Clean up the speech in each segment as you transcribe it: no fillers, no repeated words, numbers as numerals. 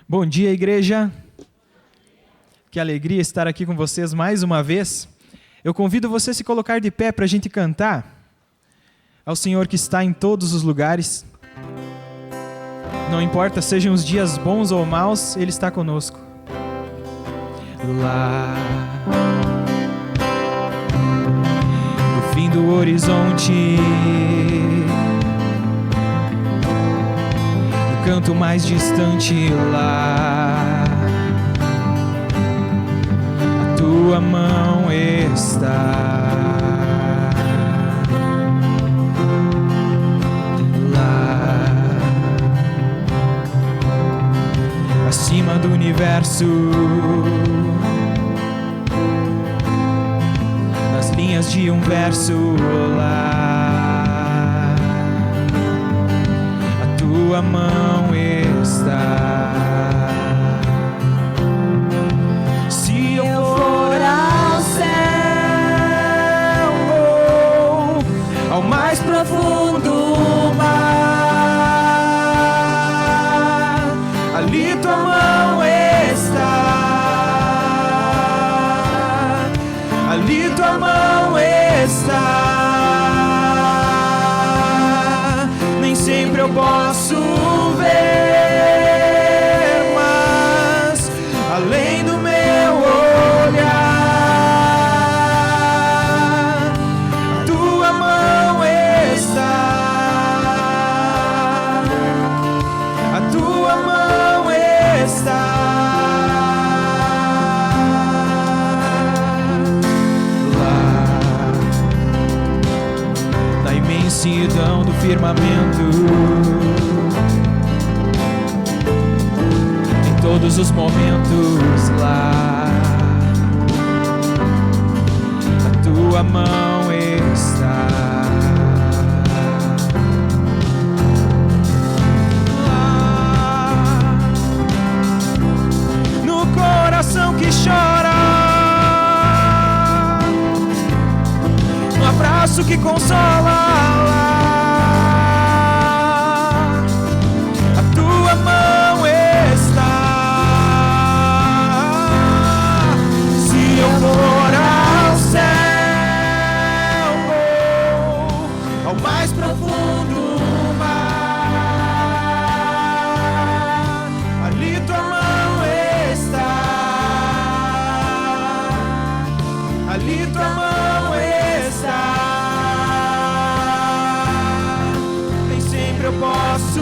Bom dia, igreja. Que alegria estar aqui com vocês mais uma vez. Eu convido você a se colocar de pé para a gente cantar ao Senhor que está em todos os lugares. Não importa, sejam os dias bons ou maus, Ele está conosco. Lá no fim do horizonte, no canto mais distante lá, a tua mão está. Acima do universo, nas linhas de um verso lá, a tua mão está. Se eu for ao céu ou ao mais profundo mar, ali tua mão está, ali tua mão está. Nem sempre eu posso ver, mas além do meu olhar, tua mão está. A tua mão está lá na imensidão do firmamento, em todos os momentos lá, a tua mão está. Coração que chora, um abraço que consola, a tua mão está. Se eu for ao céu ou ao mais profundo mar, ali tua mão está. Ali tua mão está. Nem sempre eu posso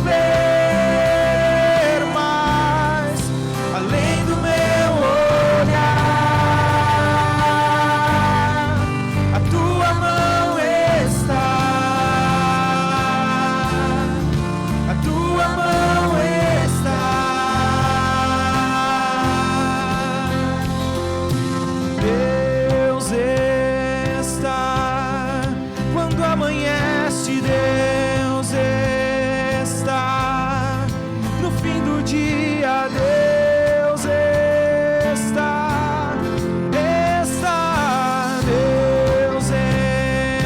ver, mas além do meu olhar, a tua mão está. A tua mão está. Deus está quando amanhece, Deus está no fim do dia, Deus está, Deus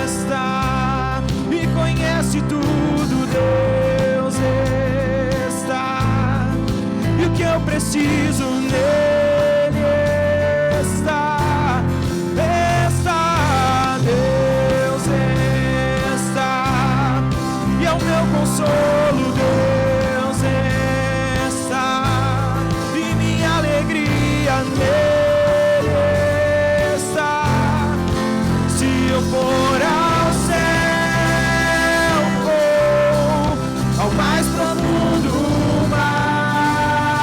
está e conhece tudo, Deus está, e o que eu preciso nele está. Consolo, Deus está, e minha alegria nele está. Se eu for ao céu ou ao mais profundo mar,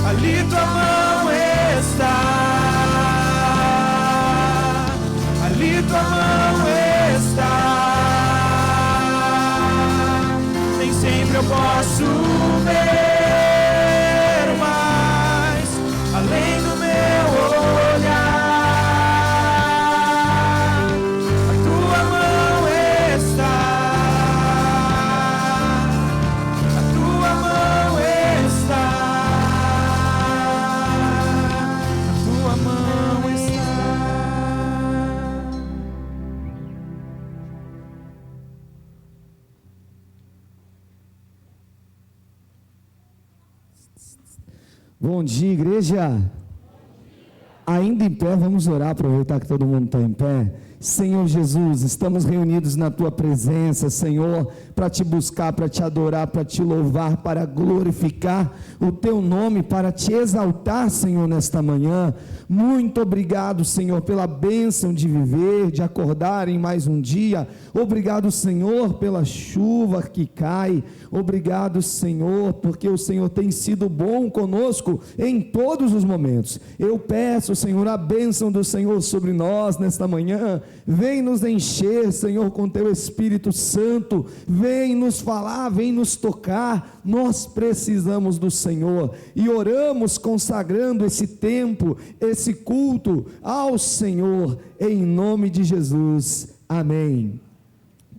ali tua mão está. Ali tua mão está. Bom dia, igreja. Ainda em pé, vamos orar, aproveitar que todo mundo está em pé. Senhor Jesus, estamos reunidos na Tua presença, Senhor, para Te buscar, para Te adorar, para Te louvar, para glorificar o Teu nome, para Te exaltar, Senhor, nesta manhã. Muito obrigado, Senhor, pela bênção de viver, de acordar em mais um dia. Obrigado, Senhor, pela chuva que cai. Obrigado, Senhor, porque o Senhor tem sido bom conosco em todos os momentos. Eu peço, Senhor, a bênção do Senhor sobre nós nesta manhã. Vem nos encher, Senhor, com Teu Espírito Santo. Vem nos falar, vem nos tocar. Nós precisamos do Senhor e oramos consagrando esse tempo, esse culto ao Senhor, em nome de Jesus. Amém.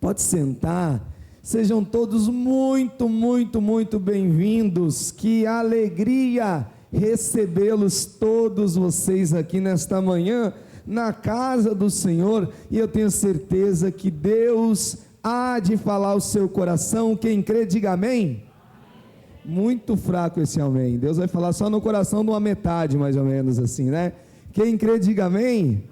Pode sentar. Sejam todos muito, muito, muito bem-vindos. Que alegria recebê-los todos vocês aqui nesta manhã, na casa do Senhor, e eu tenho certeza que Deus há de falar ao seu coração. Quem crê, diga amém. Muito fraco esse amém. Deus vai falar só no coração de uma metade, mais ou menos assim, né? Quem crê, diga amém.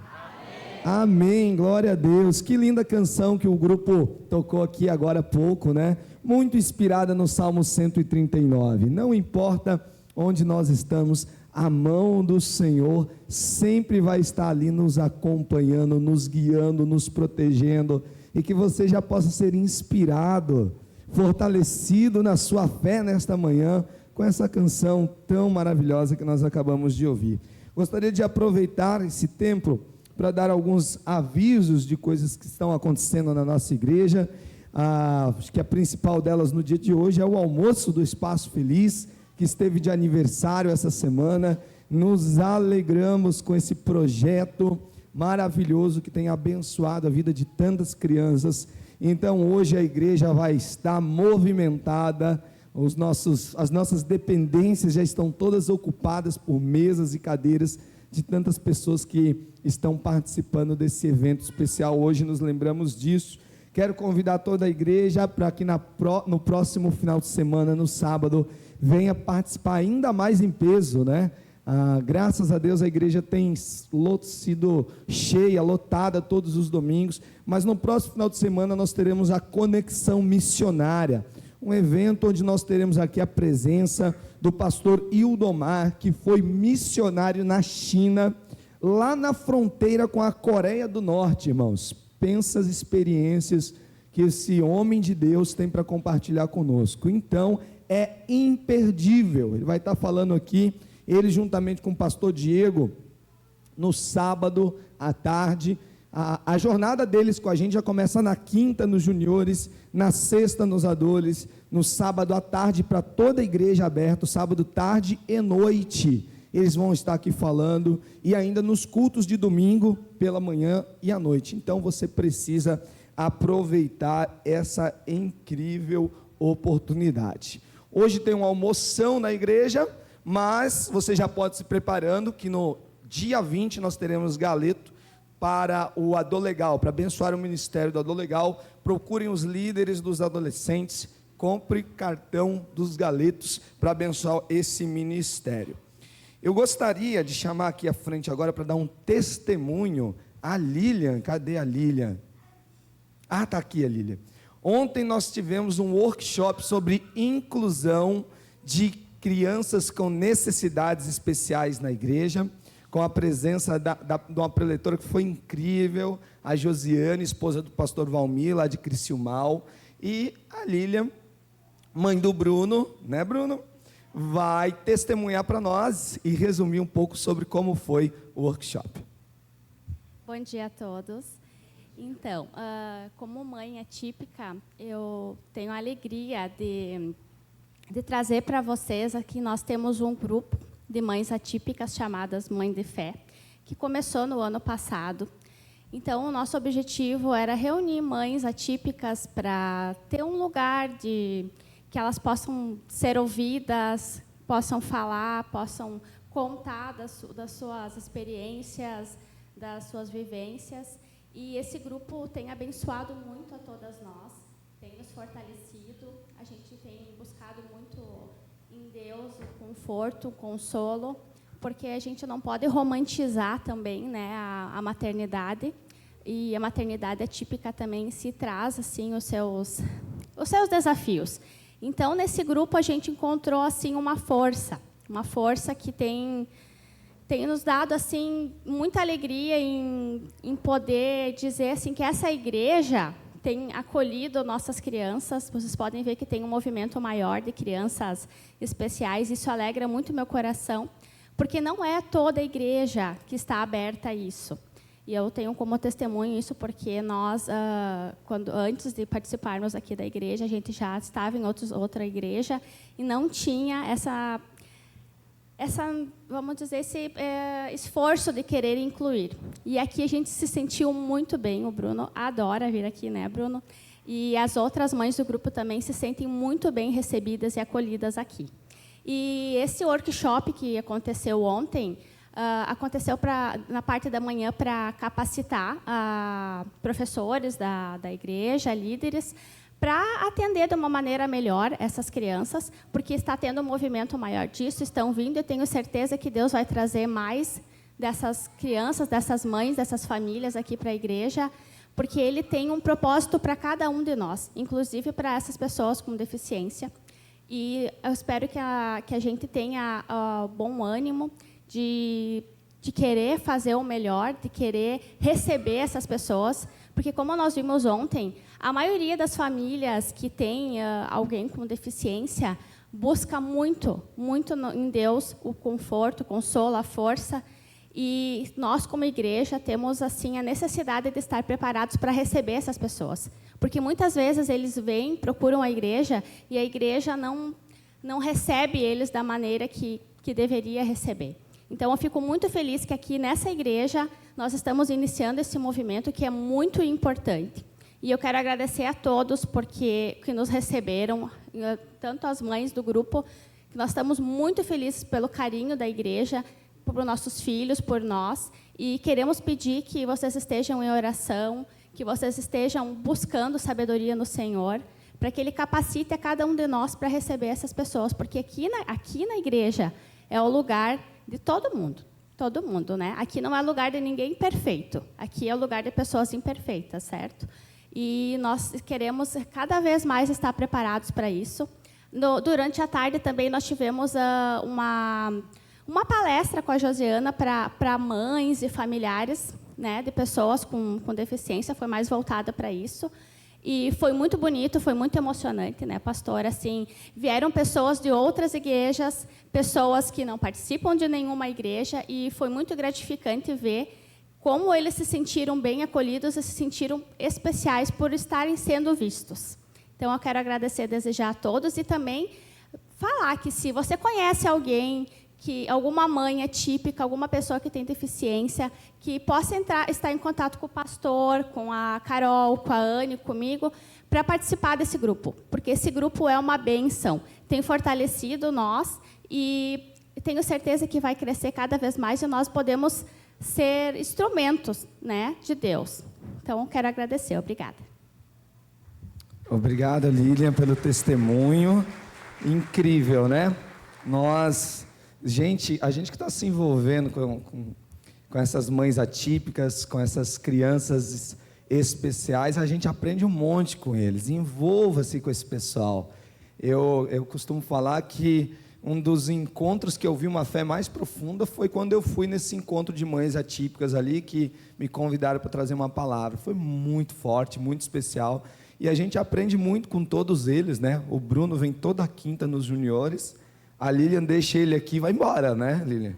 Amém, glória a Deus. Que linda canção que o grupo tocou aqui agora há pouco, né? Muito inspirada no Salmo 139. Não importa onde nós estamos, a mão do Senhor sempre vai estar ali nos acompanhando, nos guiando, nos protegendo, e que você já possa ser inspirado, fortalecido na sua fé nesta manhã, com essa canção tão maravilhosa que nós acabamos de ouvir. Gostaria de aproveitar esse tempo para dar alguns avisos de coisas que estão acontecendo na nossa igreja. Acho que a principal delas no dia de hoje é o almoço do Espaço Feliz, que esteve de aniversário essa semana. Nos alegramos com esse projeto maravilhoso que tem abençoado a vida de tantas crianças. Então hoje a igreja vai estar movimentada, as nossas dependências já estão todas ocupadas por mesas e cadeiras de tantas pessoas que estão participando desse evento especial. Hoje nos lembramos disso. Quero convidar toda a igreja para que no próximo final de semana, no sábado, venha participar ainda mais em peso, né? Graças a Deus a igreja tem sido cheia, lotada todos os domingos, mas no próximo final de semana nós teremos a Conexão Missionária, um evento onde nós teremos aqui a presença do pastor Ildomar, que foi missionário na China, lá na fronteira com a Coreia do Norte, irmãos. Pensa as experiências que esse homem de Deus tem para compartilhar conosco. Então é imperdível. Ele vai estar falando aqui, ele juntamente com o pastor Diego, no sábado à tarde. A jornada deles com a gente já começa na quinta nos juniores, na sexta nos adolescentes, no sábado à tarde para toda a igreja aberta, sábado tarde e noite. Eles vão estar aqui falando, e ainda nos cultos de domingo, pela manhã e à noite. Então você precisa aproveitar essa incrível oportunidade. Hoje tem uma almoção na igreja, mas você já pode se preparando, que no dia 20 nós teremos galeto para o Adolegal, para abençoar o ministério do Adolegal. Procurem os líderes dos adolescentes, compre cartão dos galetos para abençoar esse ministério. Eu gostaria de chamar aqui à frente agora para dar um testemunho a Lilian. Cadê a Lilian? Está aqui a Lilian. Ontem nós tivemos um workshop sobre inclusão de crianças com necessidades especiais na igreja, com a presença de uma preletora que foi incrível, a Josiane, esposa do pastor Valmir, lá de Criciúmal, e a Lilian, mãe do Bruno, né, Bruno? Vai testemunhar para nós e resumir um pouco sobre como foi o workshop. Bom dia a todos. Então, como mãe atípica, eu tenho a alegria de trazer para vocês aqui, nós temos um grupo de mães atípicas chamadas Mãe de Fé, que começou no ano passado. Então, o nosso objetivo era reunir mães atípicas para ter um lugar que elas possam ser ouvidas, possam falar, possam contar das suas experiências, das suas vivências. E esse grupo tem abençoado muito a todas nós, tem nos fortalecido, a gente tem buscado muito em Deus o conforto, o consolo, porque a gente não pode romantizar também, né, a maternidade. E a maternidade atípica também se traz assim os seus desafios. Então, nesse grupo a gente encontrou assim uma força que tem nos dado assim muita alegria em poder dizer assim que essa igreja tem acolhido nossas crianças. Vocês podem ver que tem um movimento maior de crianças especiais. Isso alegra muito meu coração, porque não é toda a igreja que está aberta a isso. E eu tenho como testemunho isso porque nós, antes de participarmos aqui da igreja, a gente já estava em outra igreja e não tinha essa vamos dizer, esse esforço de querer incluir. E aqui a gente se sentiu muito bem. O Bruno adora vir aqui, né, Bruno? E as outras mães do grupo também se sentem muito bem recebidas e acolhidas aqui. E esse workshop que aconteceu ontem, aconteceu na parte da manhã para capacitar professores da igreja, líderes, para atender de uma maneira melhor essas crianças, porque está tendo um movimento maior disso, estão vindo, eu tenho certeza que Deus vai trazer mais dessas crianças, dessas mães, dessas famílias aqui para a igreja, porque Ele tem um propósito para cada um de nós, inclusive para essas pessoas com deficiência. E eu espero que a gente tenha bom ânimo de querer fazer o melhor, de querer receber essas pessoas, porque, como nós vimos ontem, a maioria das famílias que tem alguém com deficiência busca muito em Deus o conforto, o consolo, a força. E nós, como igreja, temos assim a necessidade de estar preparados para receber essas pessoas. Porque muitas vezes eles vêm, procuram a igreja, e a igreja não recebe eles da maneira que deveria receber. Então, eu fico muito feliz que aqui nessa igreja nós estamos iniciando esse movimento que é muito importante. E eu quero agradecer a todos que nos receberam, tanto as mães do grupo, que nós estamos muito felizes pelo carinho da igreja, por nossos filhos, por nós, e queremos pedir que vocês estejam em oração, que vocês estejam buscando sabedoria no Senhor, para que Ele capacite a cada um de nós para receber essas pessoas, porque aqui na igreja é o lugar de todo mundo, né? Aqui não é lugar de ninguém perfeito, aqui é o lugar de pessoas imperfeitas, certo? E nós queremos cada vez mais estar preparados para isso. Durante a tarde também nós tivemos uma palestra com a Josiana para mães e familiares, né, de pessoas com deficiência, foi mais voltada para isso. E foi muito bonito, foi muito emocionante, né, pastor? Assim, vieram pessoas de outras igrejas, pessoas que não participam de nenhuma igreja, e foi muito gratificante ver como eles se sentiram bem acolhidos e se sentiram especiais por estarem sendo vistos. Então, eu quero agradecer, desejar a todos e também falar que se você conhece alguém, alguma mãe atípica, alguma pessoa que tem deficiência, que possa estar em contato com o pastor, com a Carol, com a Anne, comigo, para participar desse grupo, porque esse grupo é uma bênção, tem fortalecido nós e tenho certeza que vai crescer cada vez mais e nós podemos ser instrumentos, né, de Deus. Então, quero agradecer. Obrigada. Obrigado, Lilian, pelo testemunho. Incrível, né? A gente que está se envolvendo com essas mães atípicas, com essas crianças especiais, a gente aprende um monte com eles. Envolva-se com esse pessoal. Eu costumo falar que um dos encontros que eu vi uma fé mais profunda foi quando eu fui nesse encontro de mães atípicas ali, que me convidaram para trazer uma palavra. Foi muito forte, muito especial. E a gente aprende muito com todos eles, né? O Bruno vem toda quinta nos juniores. A Lilian deixa ele aqui e vai embora, né, Lilian?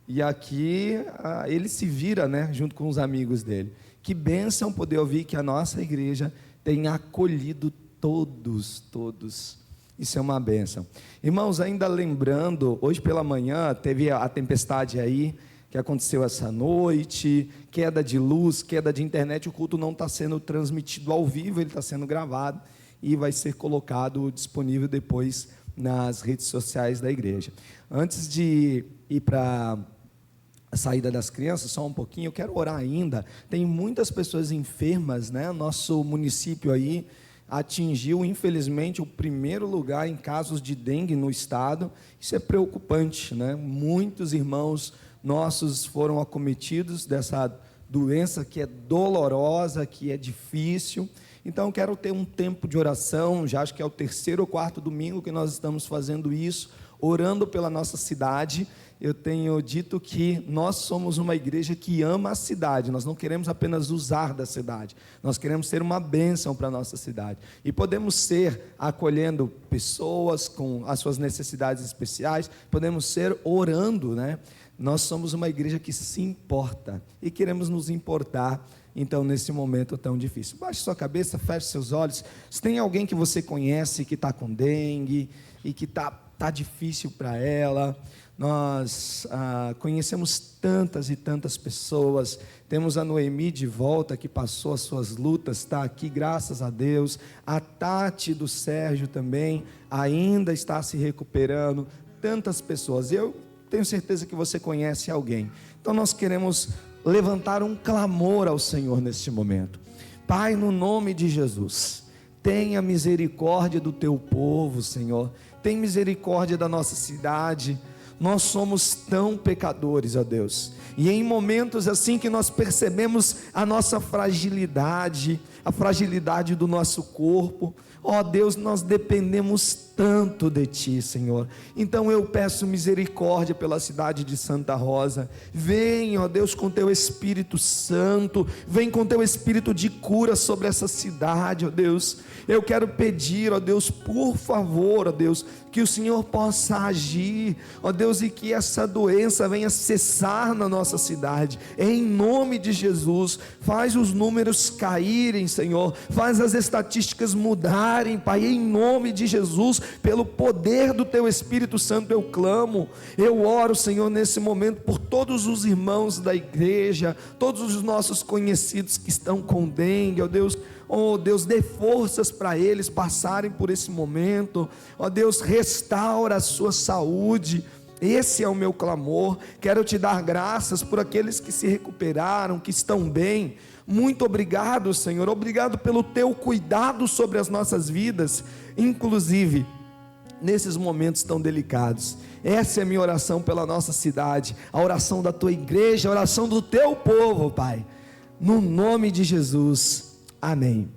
E aqui ele se vira, né, junto com os amigos dele. Que bênção poder ouvir que a nossa igreja tem acolhido todos. Isso é uma bênção. Irmãos, ainda lembrando, hoje pela manhã teve a tempestade aí, que aconteceu essa noite, queda de luz, queda de internet. O culto não está sendo transmitido ao vivo, ele está sendo gravado e vai ser colocado disponível depois nas redes sociais da igreja. Antes de ir para a saída das crianças, só um pouquinho, eu quero orar ainda. Tem muitas pessoas enfermas, né? Nosso município aí, atingiu, infelizmente, o primeiro lugar em casos de dengue no estado. Isso é preocupante, né? Muitos irmãos nossos foram acometidos dessa doença que é dolorosa, que é difícil. Então, quero ter um tempo de oração, já acho que é o 3º ou 4º domingo que nós estamos fazendo isso, orando pela nossa cidade. Eu tenho dito que nós somos uma igreja que ama a cidade, nós não queremos apenas usar da cidade, nós queremos ser uma bênção para a nossa cidade, e podemos ser acolhendo pessoas com as suas necessidades especiais, podemos ser orando, né? Nós somos uma igreja que se importa, e queremos nos importar, então, nesse momento tão difícil. Baixe sua cabeça, feche seus olhos. Se tem alguém que você conhece que está com dengue, e que está difícil para ela, nós conhecemos tantas e tantas pessoas. Temos a Noemi de volta, que passou as suas lutas, está aqui, graças a Deus. A Tati do Sérgio também ainda está se recuperando. Tantas pessoas, eu tenho certeza que você conhece alguém. Então nós queremos levantar um clamor ao Senhor neste momento. Pai, no nome de Jesus, tenha misericórdia do teu povo, Senhor. Tem misericórdia da nossa cidade. Nós somos tão pecadores, ó Deus, e em momentos assim que nós percebemos a nossa fragilidade, a fragilidade do nosso corpo, ó Deus, nós dependemos tanto de Ti, Senhor. Então eu peço misericórdia pela cidade de Santa Rosa. Vem, ó Deus, com Teu Espírito Santo, vem com Teu Espírito de cura sobre essa cidade, ó Deus. Eu quero pedir, ó Deus, por favor, ó Deus, que o Senhor possa agir, ó Deus, e que essa doença venha cessar na nossa cidade, em nome de Jesus. Faz os números caírem, Senhor, faz as estatísticas mudarem, Pai, em nome de Jesus. Pelo poder do Teu Espírito Santo eu clamo, eu oro, Senhor, nesse momento por todos os irmãos da igreja, todos os nossos conhecidos que estão com dengue, ó Deus. Oh Deus, dê forças para eles passarem por esse momento. Ó Deus, restaura a sua saúde. Esse é o meu clamor. Quero Te dar graças por aqueles que se recuperaram, que estão bem. Muito obrigado, Senhor. Obrigado pelo Teu cuidado sobre as nossas vidas, inclusive nesses momentos tão delicados. Essa é a minha oração pela nossa cidade, a oração da Tua igreja, a oração do Teu povo, Pai, no nome de Jesus. Amém.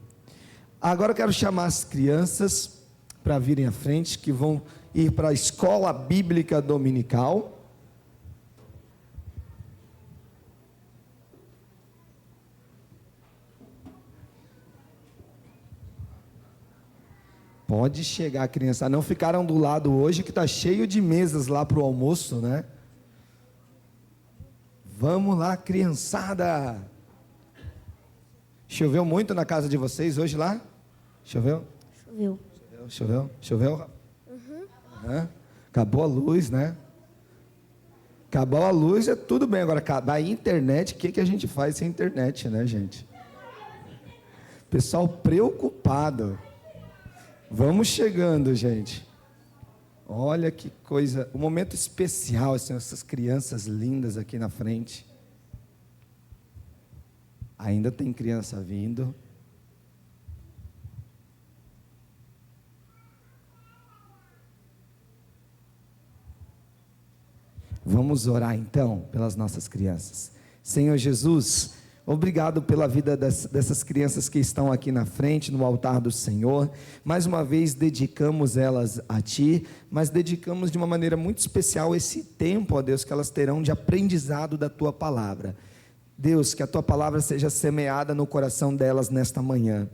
Agora eu quero chamar as crianças para virem à frente, que vão ir para a escola bíblica dominical. Pode chegar, criança. Não ficaram do lado hoje, que está cheio de mesas lá para o almoço, né? Vamos lá, criançada. Choveu muito na casa de vocês hoje lá? Choveu? Choveu? Uhum. Acabou a luz, né? Acabou a luz, é tudo bem. Agora, acabar a internet, o que a gente faz sem internet, né, gente? Pessoal preocupado. Vamos chegando, gente. Olha que coisa, um momento especial, assim, essas crianças lindas aqui na frente. Ainda tem criança vindo. Vamos orar então pelas nossas crianças. Senhor Jesus, obrigado pela vida dessas crianças que estão aqui na frente, no altar do Senhor. Mais uma vez dedicamos elas a Ti, mas dedicamos de uma maneira muito especial esse tempo, ó Deus, que elas terão de aprendizado da Tua palavra. Deus, que a Tua palavra seja semeada no coração delas nesta manhã.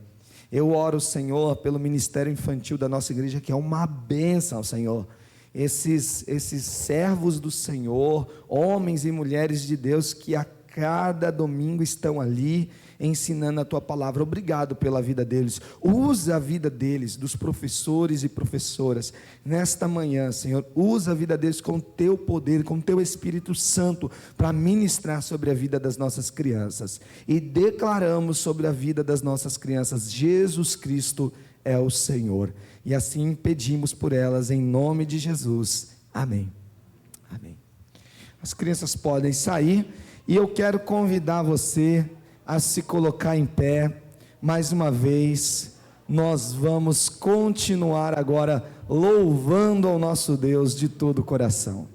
Eu oro, Senhor, pelo ministério infantil da nossa igreja, que é uma bênção, Senhor. Esses servos do Senhor, homens e mulheres de Deus, que a cada domingo estão ali ensinando a Tua palavra. Obrigado pela vida deles. Usa a vida deles, dos professores e professoras, nesta manhã, Senhor. Usa a vida deles com o Teu poder, com o Teu Espírito Santo, para ministrar sobre a vida das nossas crianças. E declaramos sobre a vida das nossas crianças: Jesus Cristo é o Senhor. E assim pedimos por elas, em nome de Jesus. Amém. Amém. As crianças podem sair. E eu quero convidar você a se colocar em pé, mais uma vez, nós vamos continuar agora louvando ao nosso Deus de todo o coração.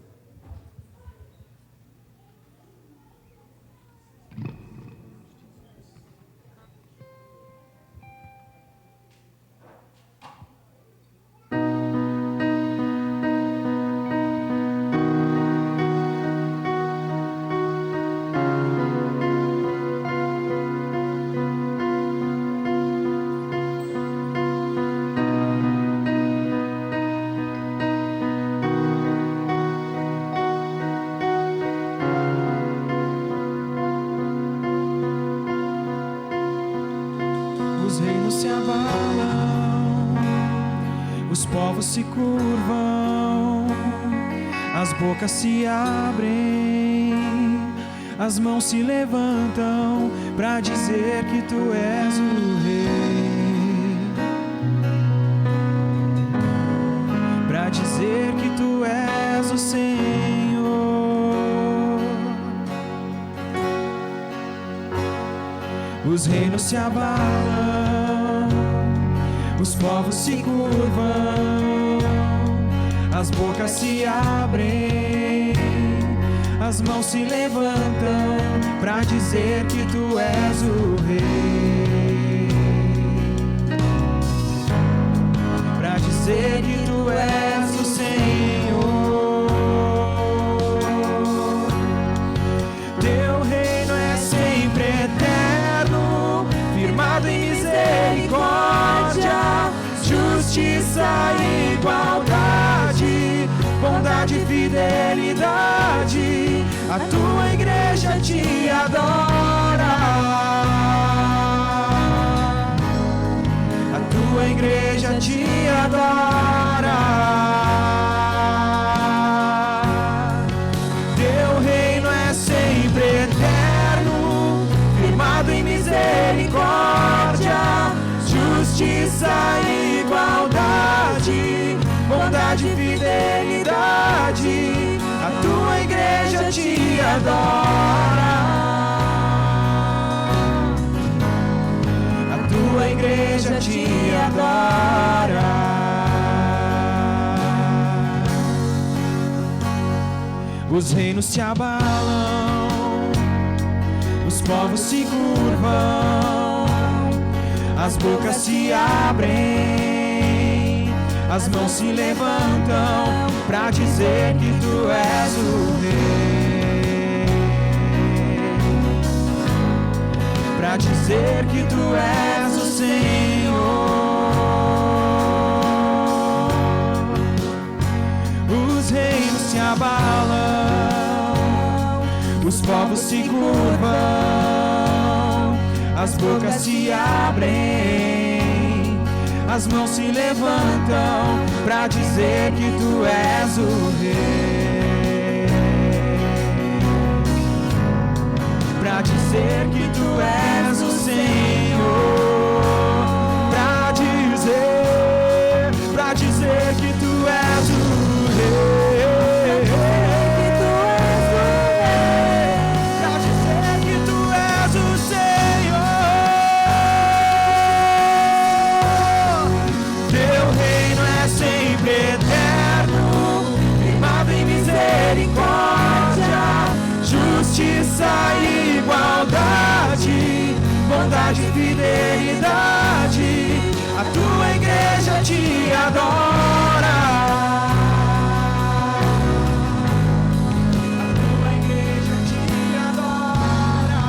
Os reinos se abalam, os povos se curvam, as bocas se abrem, as mãos se levantam para dizer que tu és o rei, para dizer que tu és o Senhor. Os reinos se abalam, os povos se curvam, as bocas se abrem, as mãos se levantam para dizer que tu és o rei, para dizer que tu és o Senhor. Teu reino é sempre eterno, firmado em misericórdia, justiça e igualdade, bondade e fidelidade. A tua igreja te adora, a tua igreja te adora. Teu reino é sempre eterno, firmado em misericórdia, justiça e igualdade, bondade e fidelidade. A tua igreja te adora, a tua igreja te adora. Os reinos se abalam, os povos se curvam, as bocas se abrem, as mãos se levantam para dizer que tu és o rei, para dizer que tu és o Senhor. Os reinos se abalam, os povos se curvam, as bocas se abrem, as mãos se levantam para dizer que tu és o rei, para dizer que tu és o Senhor, para dizer que tu és o rei. Justiça e igualdade, bondade e fidelidade. A tua igreja te adora, a tua igreja te adora.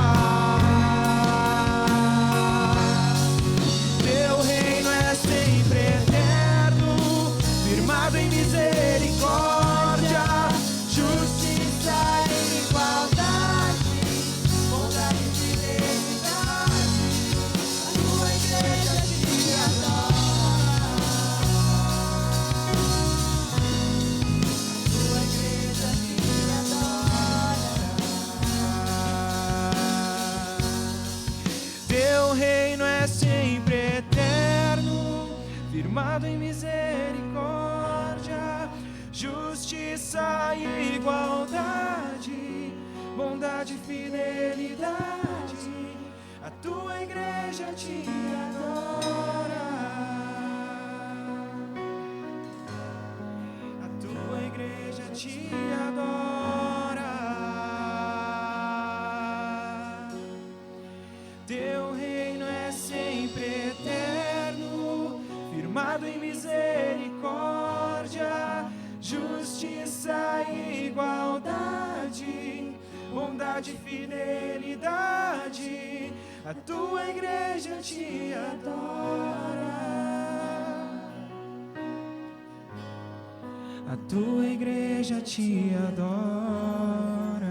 Teu reino é sempre eterno, firmado em misericórdia, justiça e igualdade, bondade e fidelidade. A tua igreja te adora, a tua igreja te adora. Teu reino é sempre eterno, firmado em misericórdia, justiça e igualdade, bondade e fidelidade. A tua igreja te adora. verdade e fidelidade, a tua igreja te adora. A tua igreja te adora.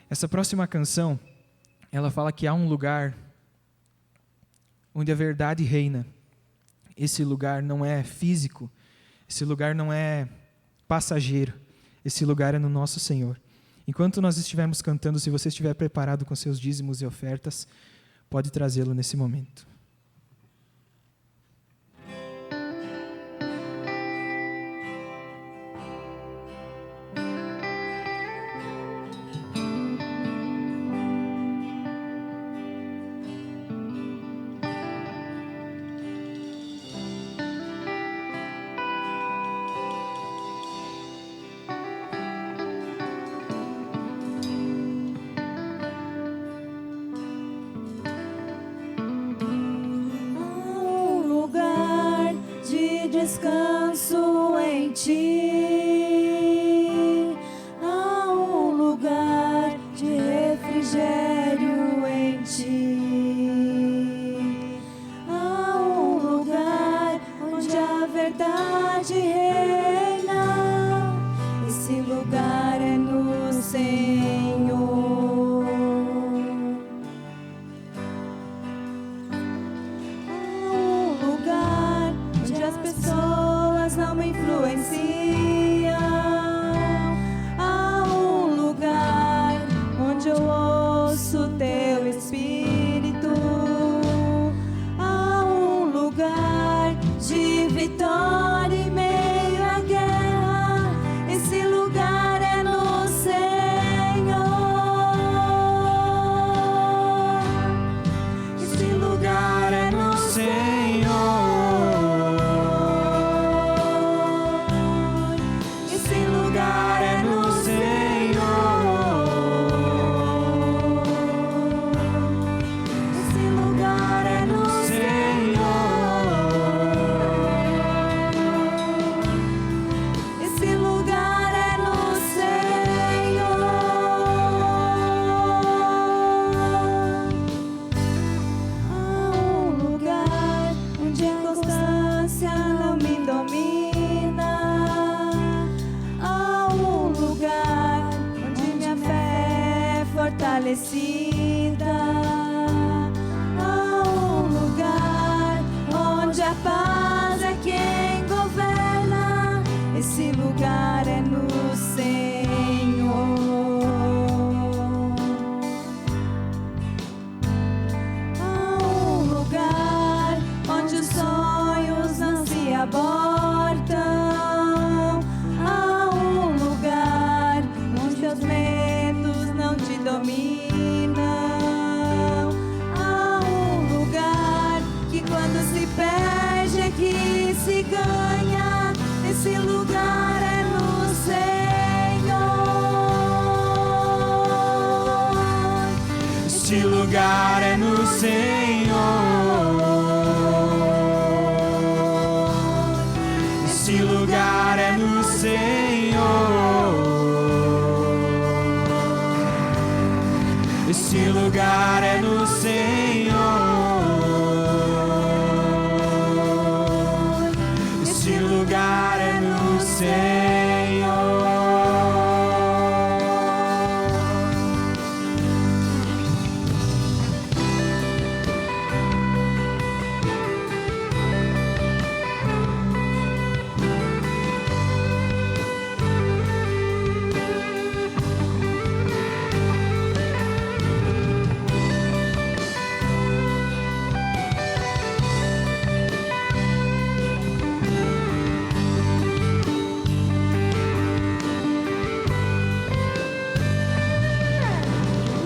Essa próxima canção, ela fala que há um lugar onde a verdade reina. Esse lugar não é físico, esse lugar não é passageiro, esse lugar é no nosso Senhor. Enquanto nós estivermos cantando, se você estiver preparado com seus dízimos e ofertas, pode trazê-lo nesse momento. Descanso em ti, há um lugar de refrigério em ti, há um lugar onde a verdade reina, esse lugar é no Senhor. Não me influenciam. Há um lugar onde eu ouço teu Espírito. Há um lugar de vitória em meio à guerra. Esse lugar é no Senhor. Esse lugar é no Senhor. Fortalecida, há um lugar onde a paz é quem governa. Esse lugar é no Senhor. Há um lugar onde os sonhos não se abortam. Há um lugar onde teus medos não te dominam. Há um lugar que quando se perde é que se ganha. Esse lugar é no Senhor. Esse lugar é no Senhor. Esse lugar é no Senhor. Esse lugar é no Senhor. Esse lugar é no Senhor.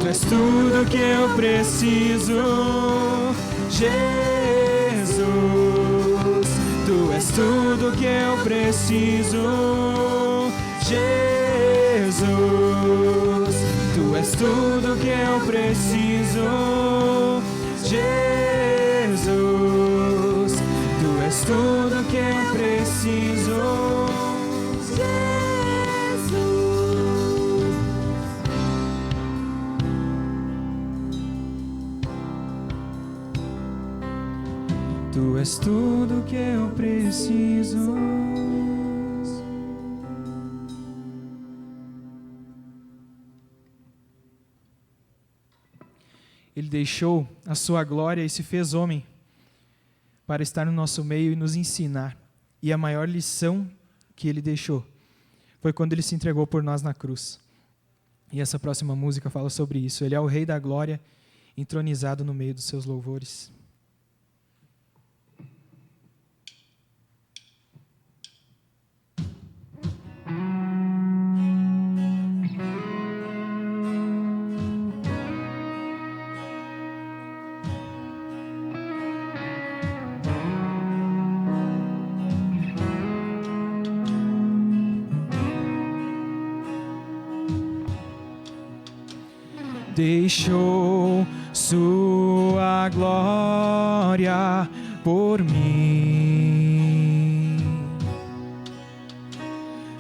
Tu és tudo que eu preciso, Jesus. Tu és tudo que eu preciso, Jesus. Tu és tudo que eu preciso, Jesus. Tu és tudo que eu preciso, Jesus. Tu és tudo que eu preciso. Ele deixou a sua glória e se fez homem para estar no nosso meio e nos ensinar. E a maior lição que ele deixou foi quando ele se entregou por nós na cruz. E essa próxima música fala sobre isso. Ele é o Rei da Glória, entronizado no meio dos seus louvores. Deixou sua glória por mim,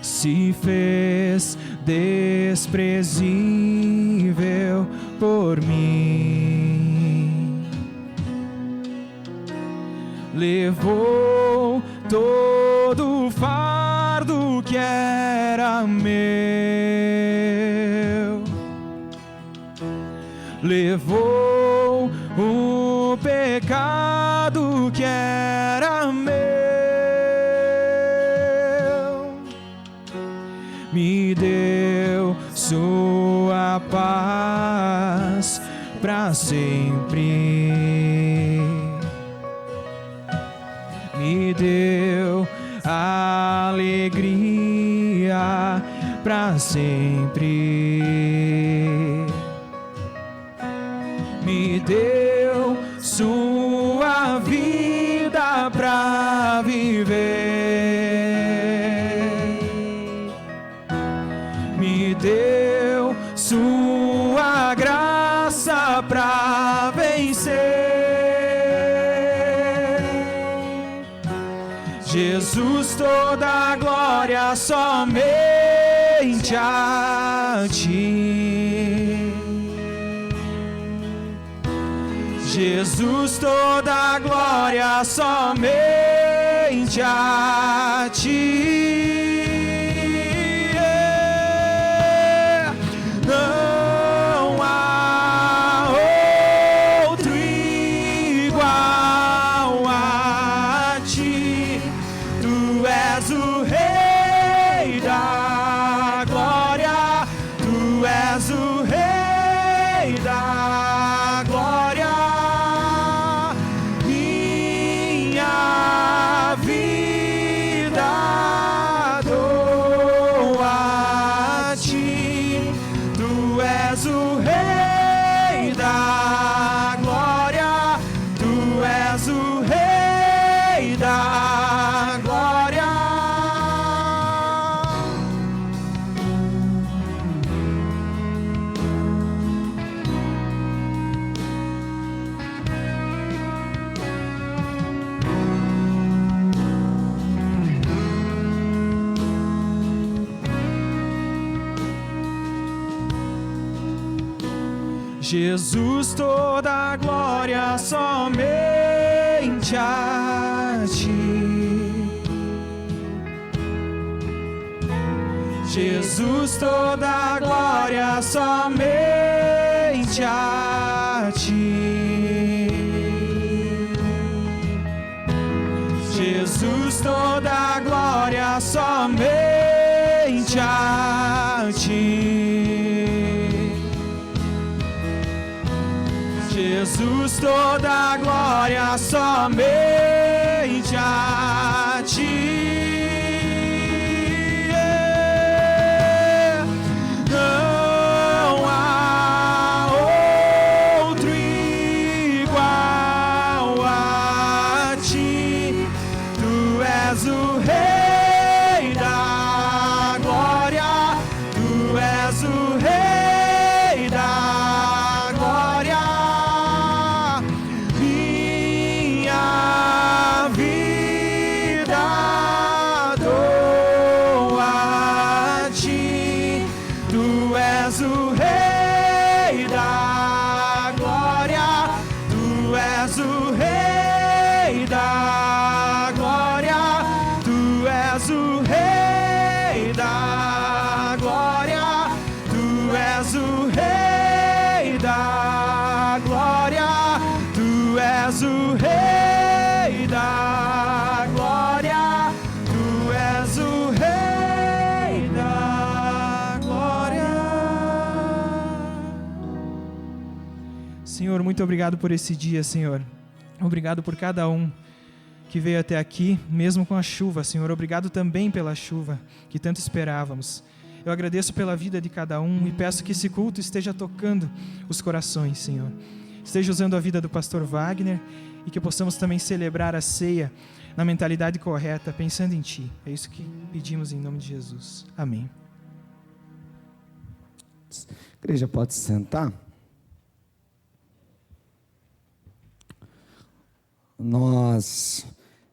se fez desprezível por mim, levou todo o fardo que era meu, levou o pecado que era meu, me deu sua paz para sempre, me deu alegria para sempre, me deu sua vida para viver, me deu sua graça para vencer. Jesus, toda a glória somente a ti. Jesus, toda a glória somente a ti. Não há outro igual a ti. Tu és o Rei da glória. Tu és o Rei da glória. Jesus, toda a glória somente a ti. Jesus, toda a glória somente a ti. Jesus, toda a glória somente a ti. Jesus, toda a glória somente a ti. Não há outro igual a ti. Tu és o Rei da glória. Tu és o Rei da glória. O Rei da muito obrigado por esse dia, Senhor. Obrigado por cada um que veio até aqui, mesmo com a chuva, Senhor. Obrigado também pela chuva que tanto esperávamos. Eu agradeço pela vida de cada um e peço que esse culto esteja tocando os corações, Senhor. Esteja usando a vida do pastor Wagner e que possamos também celebrar a ceia na mentalidade correta, pensando em Ti. É isso que pedimos em nome de Jesus. Amém. A igreja pode se sentar? Nós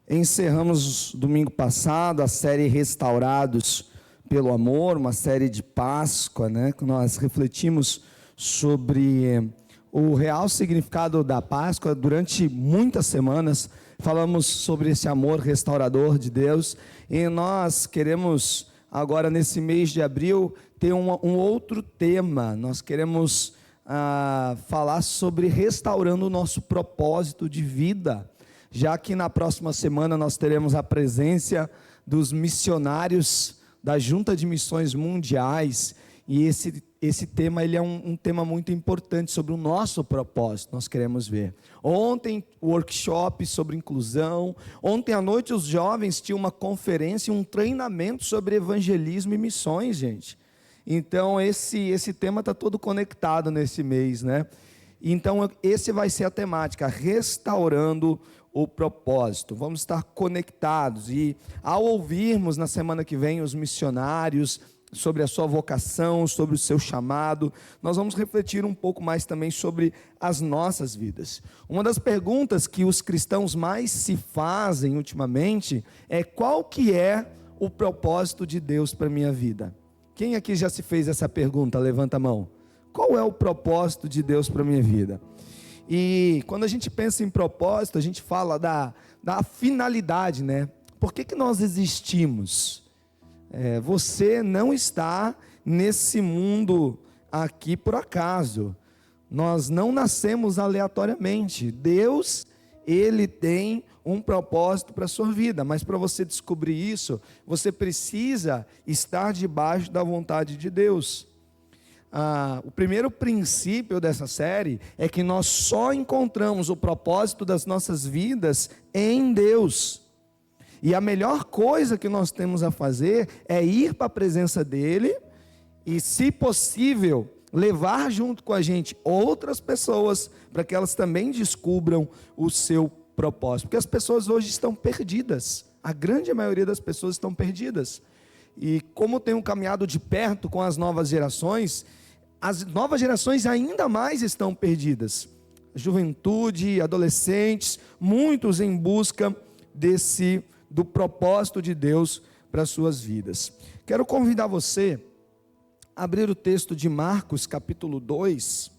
encerramos domingo passado a série Restaurados pelo Amor, uma série de Páscoa, né? Nós refletimos sobre o real significado da Páscoa durante muitas semanas. Falamos sobre esse amor restaurador de Deus e nós queremos agora nesse mês de abril ter um outro tema. Nós queremos falar sobre restaurando o nosso propósito de vida, já que na próxima semana nós teremos a presença dos missionários da Junta de Missões Mundiais, e esse tema ele é um tema muito importante sobre o nosso propósito. Nós queremos ver. Ontem, workshop sobre inclusão. Ontem à noite, os jovens tinham uma conferência, um treinamento sobre evangelismo e missões, gente. Então, esse tema está todo conectado nesse mês, né? Então, esse vai ser a temática, restaurando o propósito. Vamos estar conectados e ao ouvirmos na semana que vem os missionários sobre a sua vocação, sobre o seu chamado, nós vamos refletir um pouco mais também sobre as nossas vidas. Uma das perguntas que os cristãos mais se fazem ultimamente é: qual que é o propósito de Deus para a minha vida? Quem aqui já se fez essa pergunta? Levanta a mão. Qual é o propósito de Deus para a minha vida? E quando a gente pensa em propósito, a gente fala da finalidade, né? Por que nós existimos? Você não está nesse mundo aqui por acaso. Nós não nascemos aleatoriamente. Deus, Ele tem um propósito para a sua vida, mas para você descobrir isso, você precisa estar debaixo da vontade de Deus. O primeiro princípio dessa série é que nós só encontramos o propósito das nossas vidas em Deus. E a melhor coisa que nós temos a fazer é ir para a presença dEle e, se possível, levar junto com a gente outras pessoas para que elas também descubram o seu propósito. Porque as pessoas hoje estão perdidas. A grande maioria das pessoas estão perdidas. E como tenho caminhado de perto com as novas gerações, as novas gerações ainda mais estão perdidas. Juventude, adolescentes, muitos em busca do propósito de Deus para as suas vidas. Quero convidar você a abrir o texto de Marcos, capítulo 2,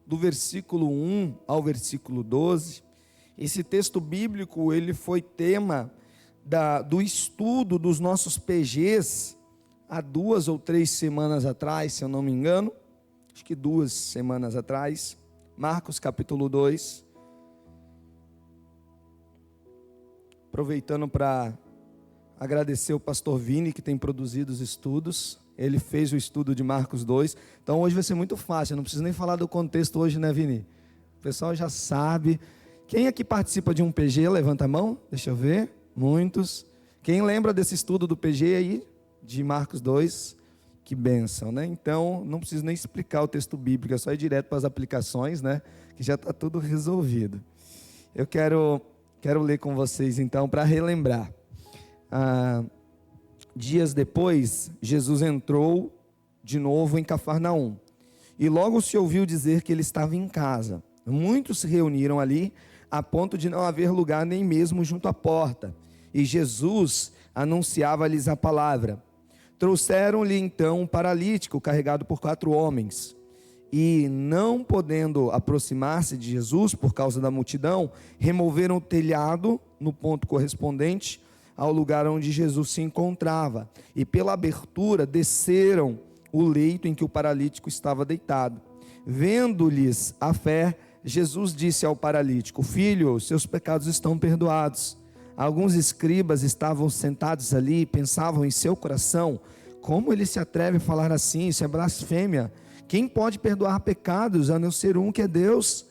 do versículo 1 ao versículo 12. Esse texto bíblico, ele foi tema do estudo dos nossos PGs, há 2 ou 3 semanas atrás, se eu não me engano, acho que 2 semanas atrás, Marcos capítulo 2, aproveitando para agradecer o pastor Vini, que tem produzido os estudos, ele fez o estudo de Marcos 2, então hoje vai ser muito fácil, eu não preciso nem falar do contexto hoje, né, Vini? O pessoal já sabe. Quem aqui participa de um PG, levanta a mão, deixa eu ver, muitos. Quem lembra desse estudo do PG aí? De Marcos 2, que bênção, né? Então, não preciso nem explicar o texto bíblico, é só ir direto para as aplicações, né? Que já está tudo resolvido. Eu quero ler com vocês, então, para relembrar. Dias depois, Jesus entrou de novo em Cafarnaum, e logo se ouviu dizer que ele estava em casa. Muitos se reuniram ali, a ponto de não haver lugar nem mesmo junto à porta, e Jesus anunciava-lhes a palavra. Trouxeram-lhe então um paralítico carregado por 4 homens, e não podendo aproximar-se de Jesus por causa da multidão, removeram o telhado no ponto correspondente ao lugar onde Jesus se encontrava, e pela abertura desceram o leito em que o paralítico estava deitado. Vendo-lhes a fé, Jesus disse ao paralítico: filho, seus pecados estão perdoados. Alguns escribas estavam sentados ali e pensavam em seu coração: como ele se atreve a falar assim? Isso é blasfêmia. Quem pode perdoar pecados a não ser um, que é Deus?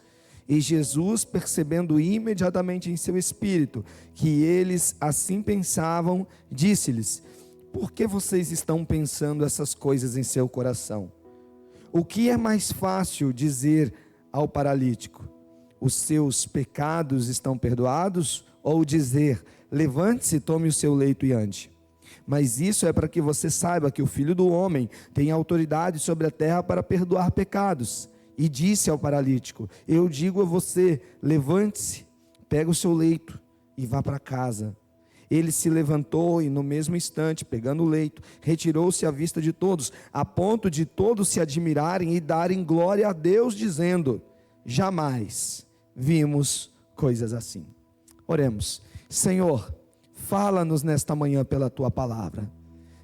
E Jesus, percebendo imediatamente em seu espírito que eles assim pensavam, disse-lhes: por que vocês estão pensando essas coisas em seu coração? O que é mais fácil dizer ao paralítico: os seus pecados estão perdoados? Ou dizer: levante-se, tome o seu leito e ande? Mas isso é para que você saiba que o Filho do Homem tem autoridade sobre a terra para perdoar pecados. E disse ao paralítico: eu digo a você, levante-se, pega o seu leito e vá para casa. Ele se levantou e no mesmo instante, pegando o leito, retirou-se à vista de todos, a ponto de todos se admirarem e darem glória a Deus, dizendo: jamais vimos coisas assim. Oremos. Senhor, fala-nos nesta manhã pela Tua palavra.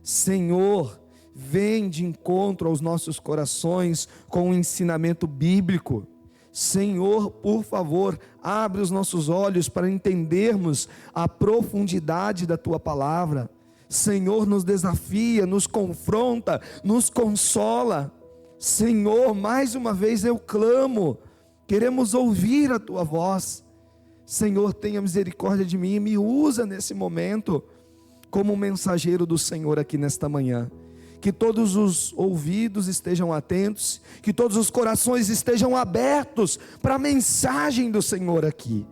Senhor, vem de encontro aos nossos corações com o ensinamento bíblico. Senhor, por favor, abre os nossos olhos para entendermos a profundidade da Tua palavra. Senhor, nos desafia, nos confronta, nos consola. Senhor, mais uma vez eu clamo, queremos ouvir a Tua voz. Senhor, tenha misericórdia de mim e me usa nesse momento como mensageiro do Senhor aqui nesta manhã. Que todos os ouvidos estejam atentos, que todos os corações estejam abertos para a mensagem do Senhor aqui.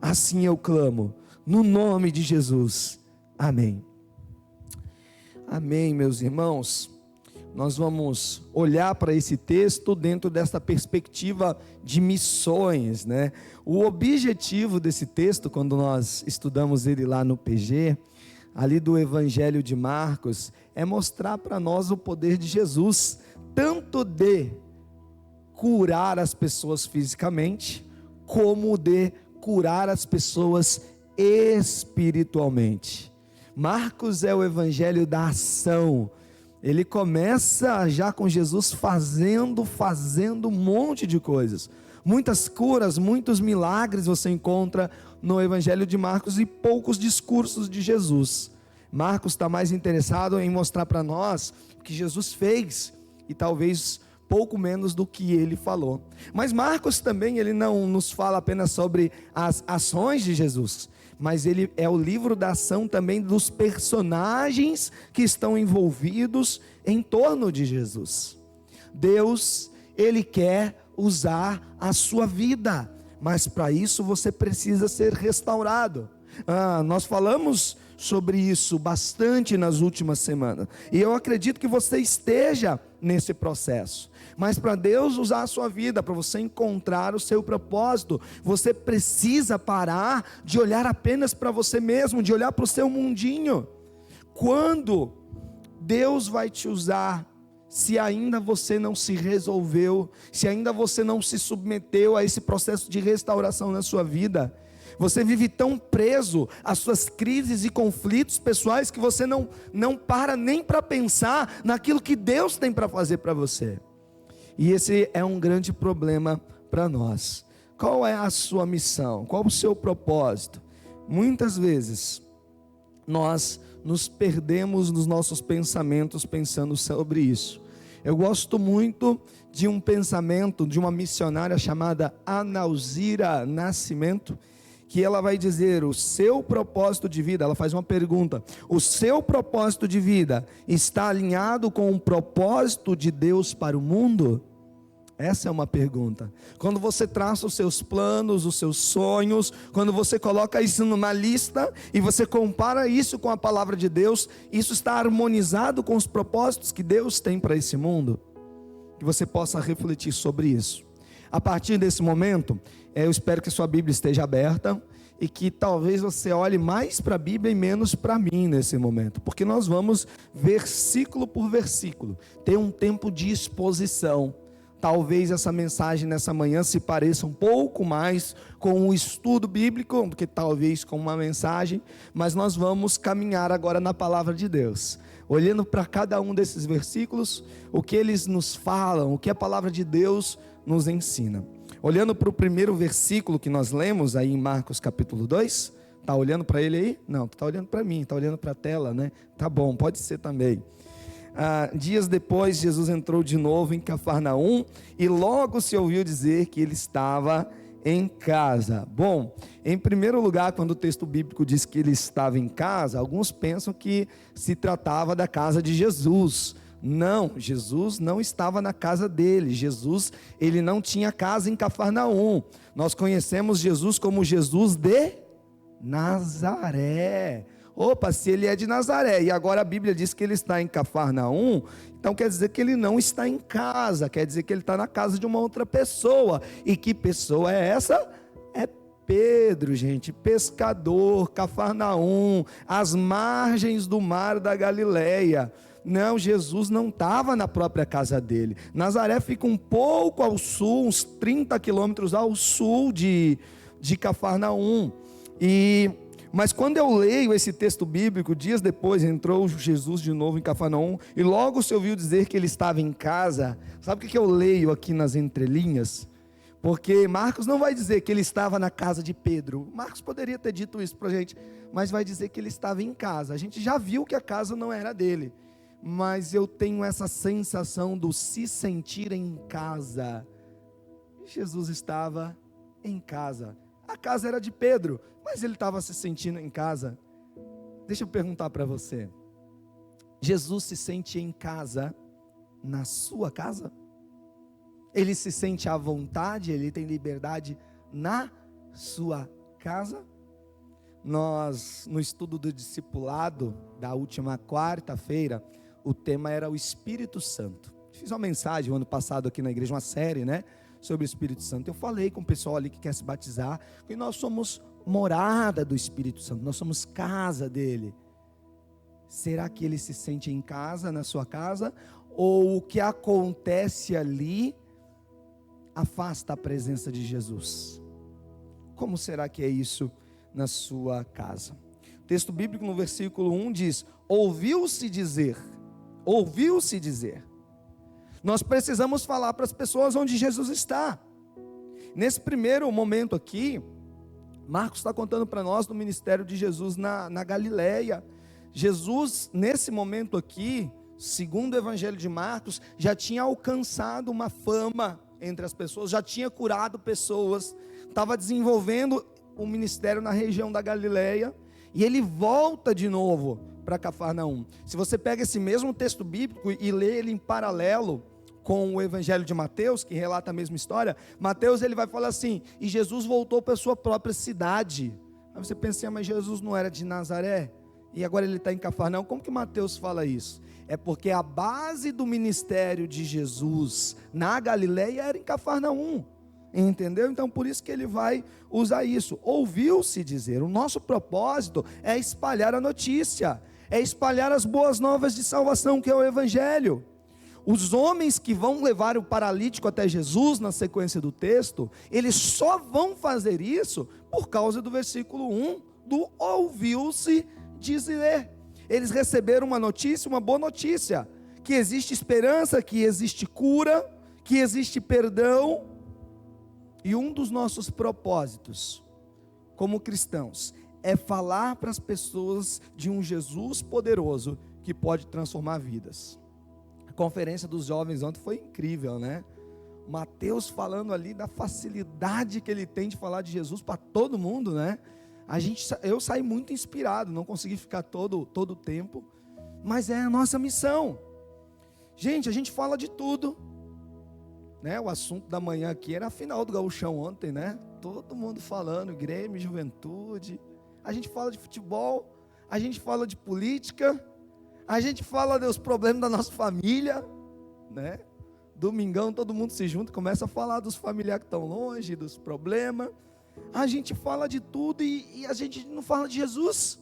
Assim eu clamo, no nome de Jesus. Amém. Amém, meus irmãos. Nós vamos olhar para esse texto dentro dessa perspectiva de missões, né? O objetivo desse texto, quando nós estudamos ele lá no PG, ali do Evangelho de Marcos, é mostrar para nós o poder de Jesus, tanto de curar as pessoas fisicamente, como de curar as pessoas espiritualmente. Marcos é o Evangelho da ação. Ele começa já com Jesus fazendo um monte de coisas. Muitas curas, muitos milagres você encontra no Evangelho de Marcos e poucos discursos de Jesus. Marcos está mais interessado em mostrar para nós o que Jesus fez e talvez pouco menos do que ele falou. Mas Marcos também, ele não nos fala apenas sobre as ações de Jesus, mas ele é o livro da ação também dos personagens que estão envolvidos em torno de Jesus. Deus, Ele quer usar a sua vida, mas para isso você precisa ser restaurado. Nós falamos sobre isso bastante nas últimas semanas, e eu acredito que você esteja nesse processo. Mas para Deus usar a sua vida, para você encontrar o seu propósito, você precisa parar de olhar apenas para você mesmo, de olhar para o seu mundinho. Quando Deus vai te usar, se ainda você não se resolveu, se ainda você não se submeteu a esse processo de restauração na sua vida? Você vive tão preso às suas crises e conflitos pessoais que você não para nem para pensar naquilo que Deus tem para fazer para você. E esse é um grande problema para nós. Qual é a sua missão? Qual o seu propósito? Muitas vezes nós nos perdemos nos nossos pensamentos pensando sobre isso. Eu gosto muito de um pensamento de uma missionária chamada Analzira Nascimento, que ela vai dizer: o seu propósito de vida, ela faz uma pergunta: o seu propósito de vida está alinhado com o propósito de Deus para o mundo? Essa é uma pergunta. Quando você traça os seus planos, os seus sonhos, quando você coloca isso numa lista e você compara isso com a palavra de Deus, isso está harmonizado com os propósitos que Deus tem para esse mundo? Que você possa refletir sobre isso. A partir desse momento, eu espero que sua Bíblia esteja aberta e que talvez você olhe mais para a Bíblia e menos para mim nesse momento, porque nós vamos versículo por versículo, ter um tempo de exposição. Talvez essa mensagem nessa manhã se pareça um pouco mais com um estudo bíblico do que talvez com uma mensagem, mas nós vamos caminhar agora na palavra de Deus, olhando para cada um desses versículos, o que eles nos falam, o que a palavra de Deus nos ensina. Olhando para o primeiro versículo que nós lemos aí em Marcos capítulo 2, está olhando para ele aí? Não, está olhando para mim, está olhando para a tela, né? Tá bom, pode ser também. Dias depois, Jesus entrou de novo em Cafarnaum e logo se ouviu dizer que ele estava em casa. Bom, em primeiro lugar, quando o texto bíblico diz que ele estava em casa, alguns pensam que se tratava da casa de Jesus. Não, Jesus não estava na casa dele. Jesus, ele não tinha casa em Cafarnaum. Nós conhecemos Jesus como Jesus de Nazaré. Opa, se ele é de Nazaré e agora a Bíblia diz que ele está em Cafarnaum, então quer dizer que ele não está em casa, quer dizer que ele está na casa de uma outra pessoa. E que pessoa é essa? É Pedro, gente, pescador, Cafarnaum, às margens do mar da Galileia. Não, Jesus não estava na própria casa dele. Nazaré fica um pouco ao sul, uns 30 quilômetros ao sul de Cafarnaum. Mas quando eu leio esse texto bíblico, dias depois entrou Jesus de novo em Cafarnaum, e logo se ouviu dizer que ele estava em casa. Sabe o que eu leio aqui nas entrelinhas? Porque Marcos não vai dizer que ele estava na casa de Pedro. Marcos poderia ter dito isso para a gente, mas vai dizer que ele estava em casa. A gente já viu que a casa não era dele, mas eu tenho essa sensação do se sentir em casa. Jesus estava em casa. A casa era de Pedro, mas ele estava se sentindo em casa. Deixa eu perguntar para você: Jesus se sente em casa na sua casa? Ele se sente à vontade, ele tem liberdade na sua casa? Nós, no estudo do discipulado da última quarta-feira, o tema era o Espírito Santo. Fiz uma mensagem o ano passado aqui na igreja, uma série, sobre o Espírito Santo. Eu falei com o pessoal ali que quer se batizar, que nós somos morada do Espírito Santo, nós somos casa dele. Será que ele se sente em casa, na sua casa? Ou o que acontece ali afasta a presença de Jesus? Como será que é isso na sua casa? O texto bíblico no versículo 1 diz: ouviu-se dizer. Nós precisamos falar para as pessoas onde Jesus está. Nesse primeiro momento aqui, Marcos está contando para nós do ministério de Jesus na Galileia. Jesus, nesse momento aqui, segundo o Evangelho de Marcos, já tinha alcançado uma fama entre as pessoas, já tinha curado pessoas, estava desenvolvendo o ministério na região da Galileia, e ele volta de novo para Cafarnaum. Se você pega esse mesmo texto bíblico e lê ele em paralelo com o Evangelho de Mateus, que relata a mesma história, Mateus ele vai falar assim: e Jesus voltou para a sua própria cidade. Aí você pensa, mas Jesus não era de Nazaré? E agora ele está em Cafarnaum. Como que Mateus fala isso? É porque a base do ministério de Jesus na Galileia era em Cafarnaum. Entendeu? Então por isso que ele vai usar isso. Ouviu-se dizer. O nosso propósito é espalhar a notícia, é espalhar as boas novas de salvação, que é o Evangelho. Os homens que vão levar o paralítico até Jesus, na sequência do texto, eles só vão fazer isso por causa do versículo 1, do ouviu-se dizer. Eles receberam uma notícia, uma boa notícia, que existe esperança, que existe cura, que existe perdão. E um dos nossos propósitos, como cristãos, é falar para as pessoas de um Jesus poderoso, que pode transformar vidas. A conferência dos jovens ontem foi incrível, Mateus falando ali da facilidade que ele tem de falar de Jesus para todo mundo, Eu saí muito inspirado, não consegui ficar todo o tempo, mas é a nossa missão. Gente, a gente fala de tudo, o assunto da manhã aqui era a final do Gauchão ontem, todo mundo falando, Grêmio, Juventude, a gente fala de futebol, a gente fala de política, a gente fala dos problemas da nossa família, Domingão todo mundo se junta, começa a falar dos familiares que estão longe, dos problemas. A gente fala de tudo e a gente não fala de Jesus.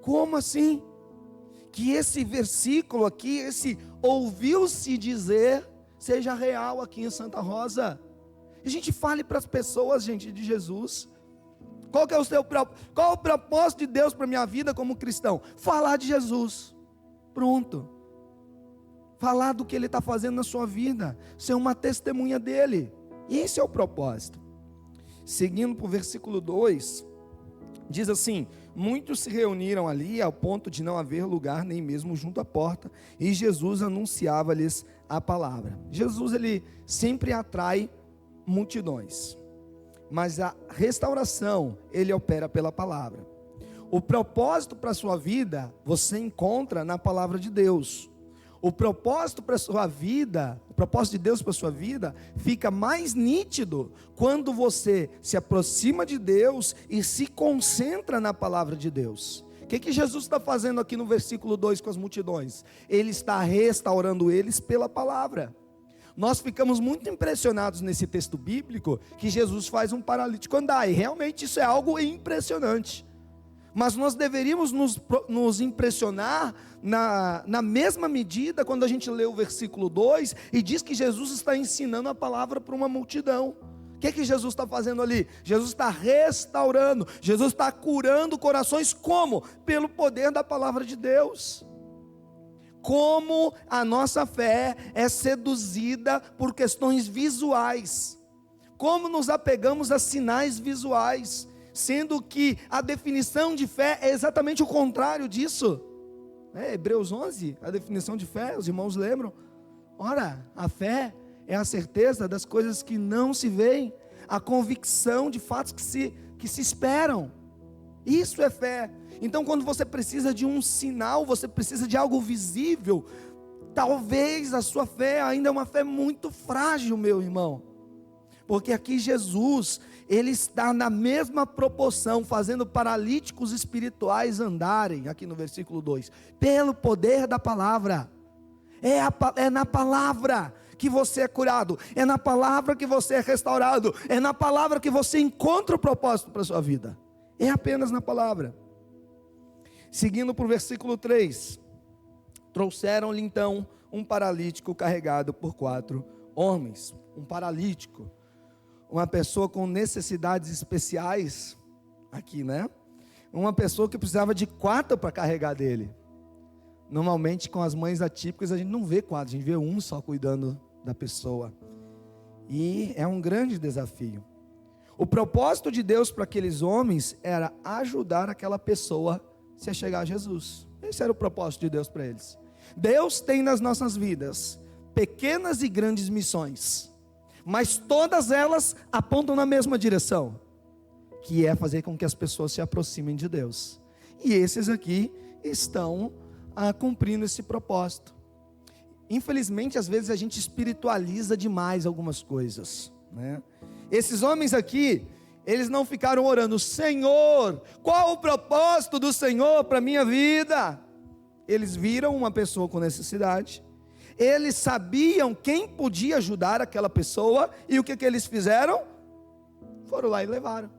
Como assim? Que esse versículo aqui, esse ouviu-se dizer, seja real aqui em Santa Rosa. A gente fale para as pessoas, gente, de Jesus. Qual o propósito de Deus para a minha vida como cristão? Falar de Jesus. Pronto. Falar do que Ele está fazendo na sua vida. Ser uma testemunha dEle. Esse é o propósito. Seguindo para o versículo 2, diz assim: muitos se reuniram ali ao ponto de não haver lugar nem mesmo junto à porta, e Jesus anunciava-lhes a palavra. Jesus, ele sempre atrai multidões. mas a restauração, ele opera pela palavra. O propósito para a sua vida, você encontra na palavra de Deus. O propósito para a sua vida, o propósito de Deus para a sua vida, fica mais nítido quando você se aproxima de Deus e se concentra na palavra de Deus. O que Jesus está fazendo aqui no versículo 2 com as multidões? Ele está restaurando eles pela palavra. Nós ficamos muito impressionados nesse texto bíblico, que Jesus faz um paralítico andar, e realmente isso é algo impressionante. Mas nós deveríamos nos impressionar na mesma medida quando a gente lê o versículo 2 e diz que Jesus está ensinando a palavra para uma multidão. O que Jesus está fazendo ali? Jesus está restaurando, Jesus está curando corações, como? Pelo poder da palavra de Deus. Como a nossa fé é seduzida por questões visuais, como nos apegamos a sinais visuais, sendo que a definição de fé é exatamente o contrário disso. Hebreus 11, a definição de fé, os irmãos lembram? Ora, a fé é a certeza das coisas que não se veem, a convicção de fatos que se esperam. Isso é fé. Então, quando você precisa de um sinal, você precisa de algo visível, talvez a sua fé ainda é uma fé muito frágil, meu irmão. Porque aqui Jesus, ele está na mesma proporção, fazendo paralíticos espirituais andarem, aqui no versículo 2, pelo poder da palavra. É na palavra que você é curado, é na palavra que você é restaurado, é na palavra que você encontra o propósito para a sua vida. É apenas na palavra. Seguindo para o versículo 3, trouxeram-lhe então um paralítico carregado por 4 homens. Um paralítico, uma pessoa com necessidades especiais, aqui, né? Uma pessoa que precisava de 4 para carregar dele. Normalmente com as mães atípicas a gente não vê 4, a gente vê um só cuidando da pessoa. E é um grande desafio. O propósito de Deus para aqueles homens era ajudar aquela pessoa a se chegar a Jesus. Esse era o propósito de Deus para eles. Deus tem nas nossas vidas pequenas e grandes missões, mas todas elas apontam na mesma direção, que é fazer com que as pessoas se aproximem de Deus. E esses aqui estão cumprindo esse propósito. Infelizmente, às vezes a gente espiritualiza demais algumas coisas, né? Esses homens aqui, eles não ficaram orando: Senhor, qual o propósito do Senhor para a minha vida? Eles viram uma pessoa com necessidade, eles sabiam quem podia ajudar aquela pessoa, e o que eles fizeram? Foram lá e levaram.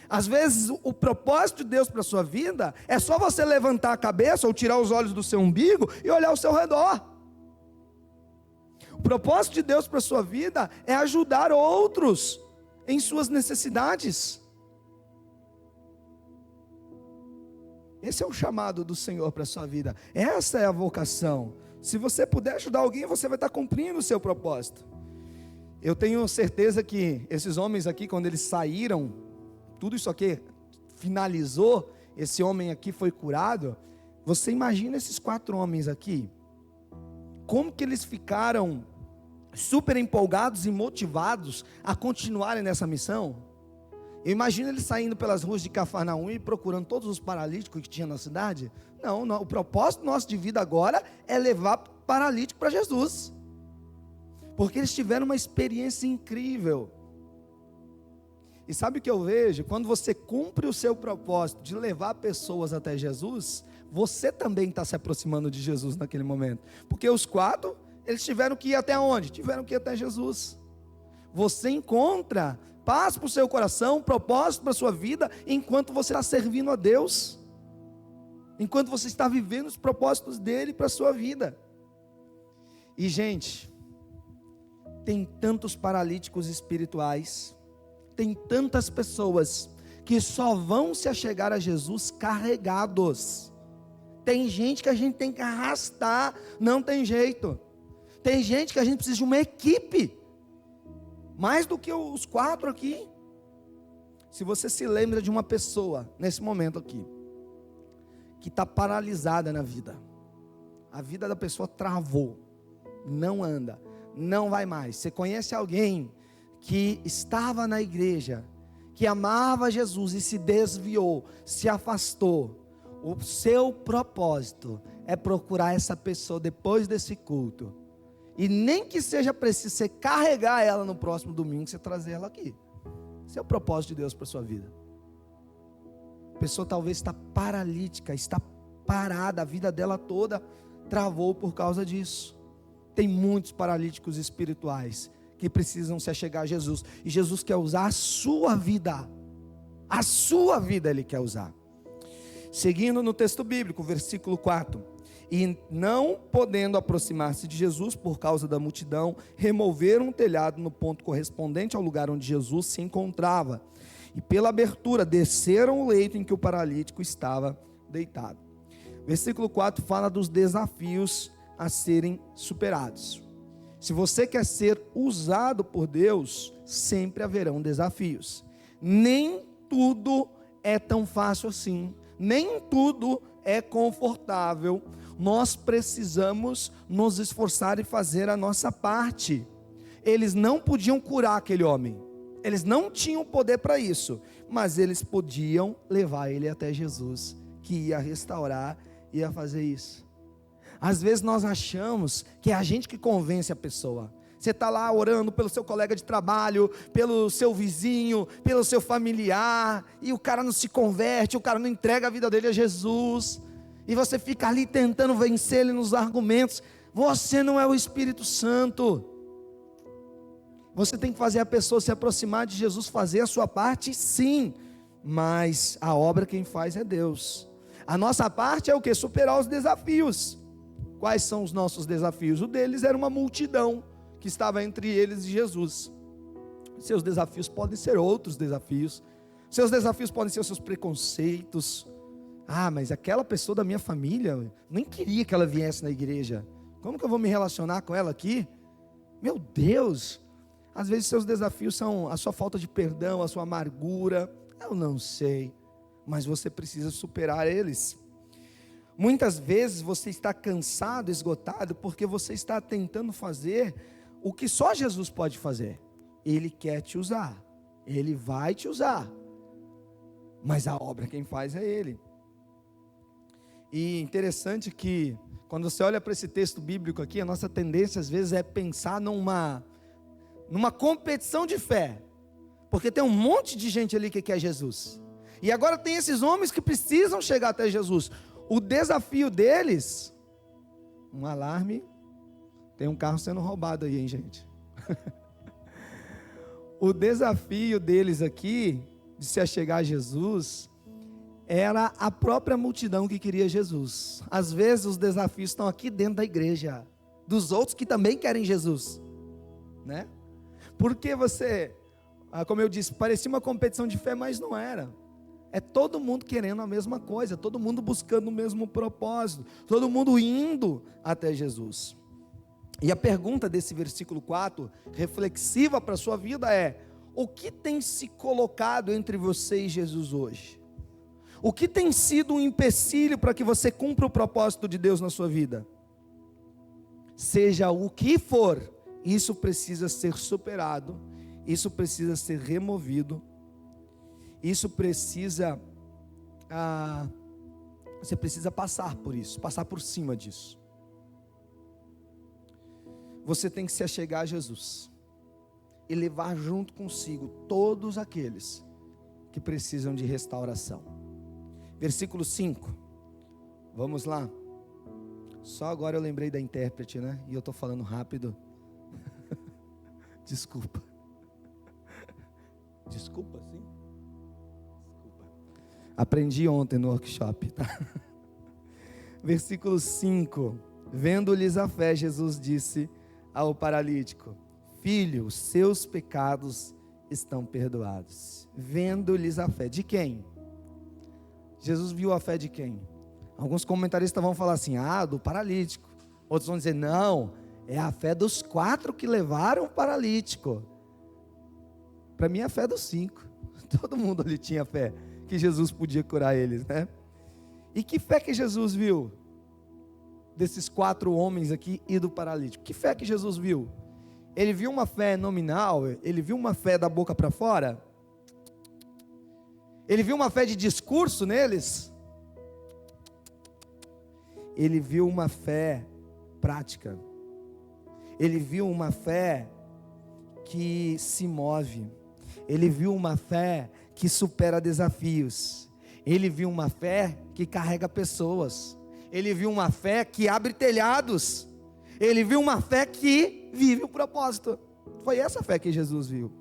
Às vezes o propósito de Deus para a sua vida é só você levantar a cabeça ou tirar os olhos do seu umbigo e olhar ao seu redor. O propósito de Deus para a sua vida é ajudar outros em suas necessidades. Esse é o chamado do Senhor para a sua vida. Essa é a vocação. Se você puder ajudar alguém, você vai estar cumprindo o seu propósito. Eu tenho certeza que esses homens aqui, quando eles saíram, tudo isso aqui finalizou, esse homem aqui foi curado. Você imagina esses 4 homens aqui, como que eles ficaram super empolgados e motivados a continuarem nessa missão? Eu imagino eles saindo pelas ruas de Cafarnaum e procurando todos os paralíticos que tinha na cidade. Não, o propósito nosso de vida agora é levar paralítico para Jesus, porque eles tiveram uma experiência incrível. E sabe o que eu vejo? Quando você cumpre o seu propósito de levar pessoas até Jesus, você também está se aproximando de Jesus naquele momento. Porque os 4, eles tiveram que ir até onde? Tiveram que ir até Jesus. Você encontra paz para o seu coração, propósito para a sua vida, enquanto você está servindo a Deus, enquanto você está vivendo os propósitos dele para a sua vida. E gente, tem tantos paralíticos espirituais, tem tantas pessoas que só vão se achegar a Jesus carregados. Tem gente que a gente tem que arrastar, não tem jeito. Tem gente que a gente precisa de uma equipe, mais do que os 4 aqui. Se você se lembra de uma pessoa, nesse momento aqui, que está paralisada na vida, a vida da pessoa travou, não anda, não vai mais. Você conhece alguém que estava na igreja, que amava Jesus e se desviou, se afastou, o seu propósito é procurar essa pessoa depois desse culto, e nem que seja preciso você carregar ela no próximo domingo, você trazer ela aqui. Esse é o propósito de Deus para a sua vida. A pessoa talvez está paralítica, está parada, a vida dela toda travou por causa disso. Tem muitos paralíticos espirituais que precisam se achegar a Jesus, e Jesus quer usar a sua vida Ele quer usar. Seguindo no texto bíblico, versículo 4: e não podendo aproximar-se de Jesus por causa da multidão, removeram um telhado no ponto correspondente ao lugar onde Jesus se encontrava, e pela abertura desceram o leito em que o paralítico estava deitado. Versículo 4 fala dos desafios a serem superados. Se você quer ser usado por Deus, sempre haverão desafios. Nem tudo é tão fácil assim, nem tudo é confortável. Nós precisamos nos esforçar e fazer a nossa parte. Eles não podiam curar aquele homem, eles não tinham poder para isso, mas eles podiam levar ele até Jesus, que ia restaurar, ia fazer isso. Às vezes nós achamos que é a gente que convence a pessoa. Você está lá orando pelo seu colega de trabalho, pelo seu vizinho, pelo seu familiar, e o cara não se converte, o cara não entrega a vida dele a Jesus, e você fica ali tentando vencer ele nos argumentos. Você não é o Espírito Santo. Você tem que fazer a pessoa se aproximar de Jesus, fazer a sua parte, sim, mas a obra quem faz é Deus. A nossa parte é o que? Superar os desafios. Quais são os nossos desafios? O deles era uma multidão que estava entre eles e Jesus. Seus desafios podem ser outros desafios. Seus desafios podem ser os seus preconceitos. Mas aquela pessoa da minha família, nem queria que ela viesse na igreja. Como que eu vou me relacionar com ela aqui? Meu Deus! Às vezes seus desafios são a sua falta de perdão, a sua amargura. Eu não sei, mas você precisa superar eles. Muitas vezes você está cansado, esgotado, porque você está tentando fazer o que só Jesus pode fazer. Ele quer te usar, Ele vai te usar, mas a obra quem faz é Ele. E interessante que, quando você olha para esse texto bíblico aqui, a nossa tendência às vezes é pensar numa competição de fé, porque tem um monte de gente ali que quer Jesus, e agora tem esses homens que precisam chegar até Jesus. O desafio deles, um alarme, tem um carro sendo roubado aí, hein, gente? O desafio deles aqui, de se achegar a Jesus, era a própria multidão que queria Jesus. Às vezes os desafios estão aqui dentro da igreja, dos outros que também querem Jesus, né? Porque você, como eu disse, parecia uma competição de fé, mas não era. É todo mundo querendo a mesma coisa, todo mundo buscando o mesmo propósito, todo mundo indo até Jesus. E a pergunta desse versículo 4, reflexiva para a sua vida é: o que tem se colocado entre você e Jesus hoje? O que tem sido um empecilho para que você cumpra o propósito de Deus na sua vida? Seja o que for, isso precisa ser superado, isso precisa ser removido. Isso precisa, você precisa passar por isso, passar por cima disso. Você tem que se achegar a Jesus e levar junto consigo todos aqueles que precisam de restauração. Versículo 5, vamos lá. Só agora eu lembrei da intérprete, né? E eu estou falando rápido. Desculpa, sim? Aprendi ontem no workshop, tá? Versículo 5: vendo-lhes a fé, Jesus disse ao paralítico: filho, os seus pecados estão perdoados. Vendo-lhes a fé, de quem? Jesus viu a fé de quem? Alguns comentaristas vão falar assim, do paralítico. Outros vão dizer, não, é a fé dos 4 que levaram o paralítico. Para mim é a fé dos 5. Todo mundo ali tinha fé que Jesus podia curar eles, né? E que fé que Jesus viu desses 4 homens aqui e do paralítico? Que fé que Jesus viu? Ele viu uma fé nominal, ele viu uma fé da boca para fora, ele viu uma fé de discurso neles, ele viu uma fé prática, ele viu uma fé que se move, ele viu uma fé que supera desafios, ele viu uma fé que carrega pessoas, ele viu uma fé que abre telhados, ele viu uma fé que vive o propósito. Foi essa fé que Jesus viu.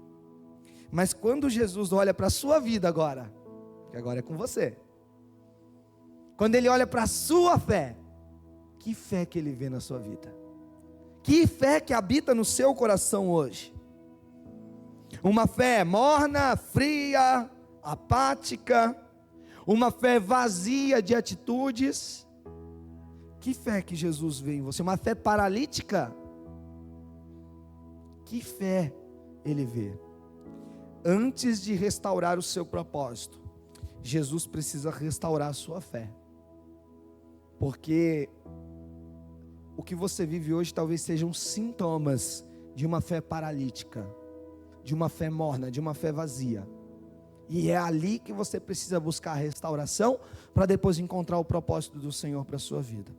Mas quando Jesus olha para a sua vida agora, que agora é com você, quando ele olha para a sua fé, que fé que ele vê na sua vida? Que fé que habita no seu coração hoje? Uma fé morna, fria, apática, uma fé vazia de atitudes? Que fé que Jesus vê em você? Uma fé paralítica? Que fé ele vê? Antes de restaurar o seu propósito, Jesus precisa restaurar a sua fé. Porque o que você vive hoje talvez sejam sintomas de uma fé paralítica, de uma fé morna, de uma fé vazia. E é ali que você precisa buscar a restauração para depois encontrar o propósito do Senhor para a sua vida.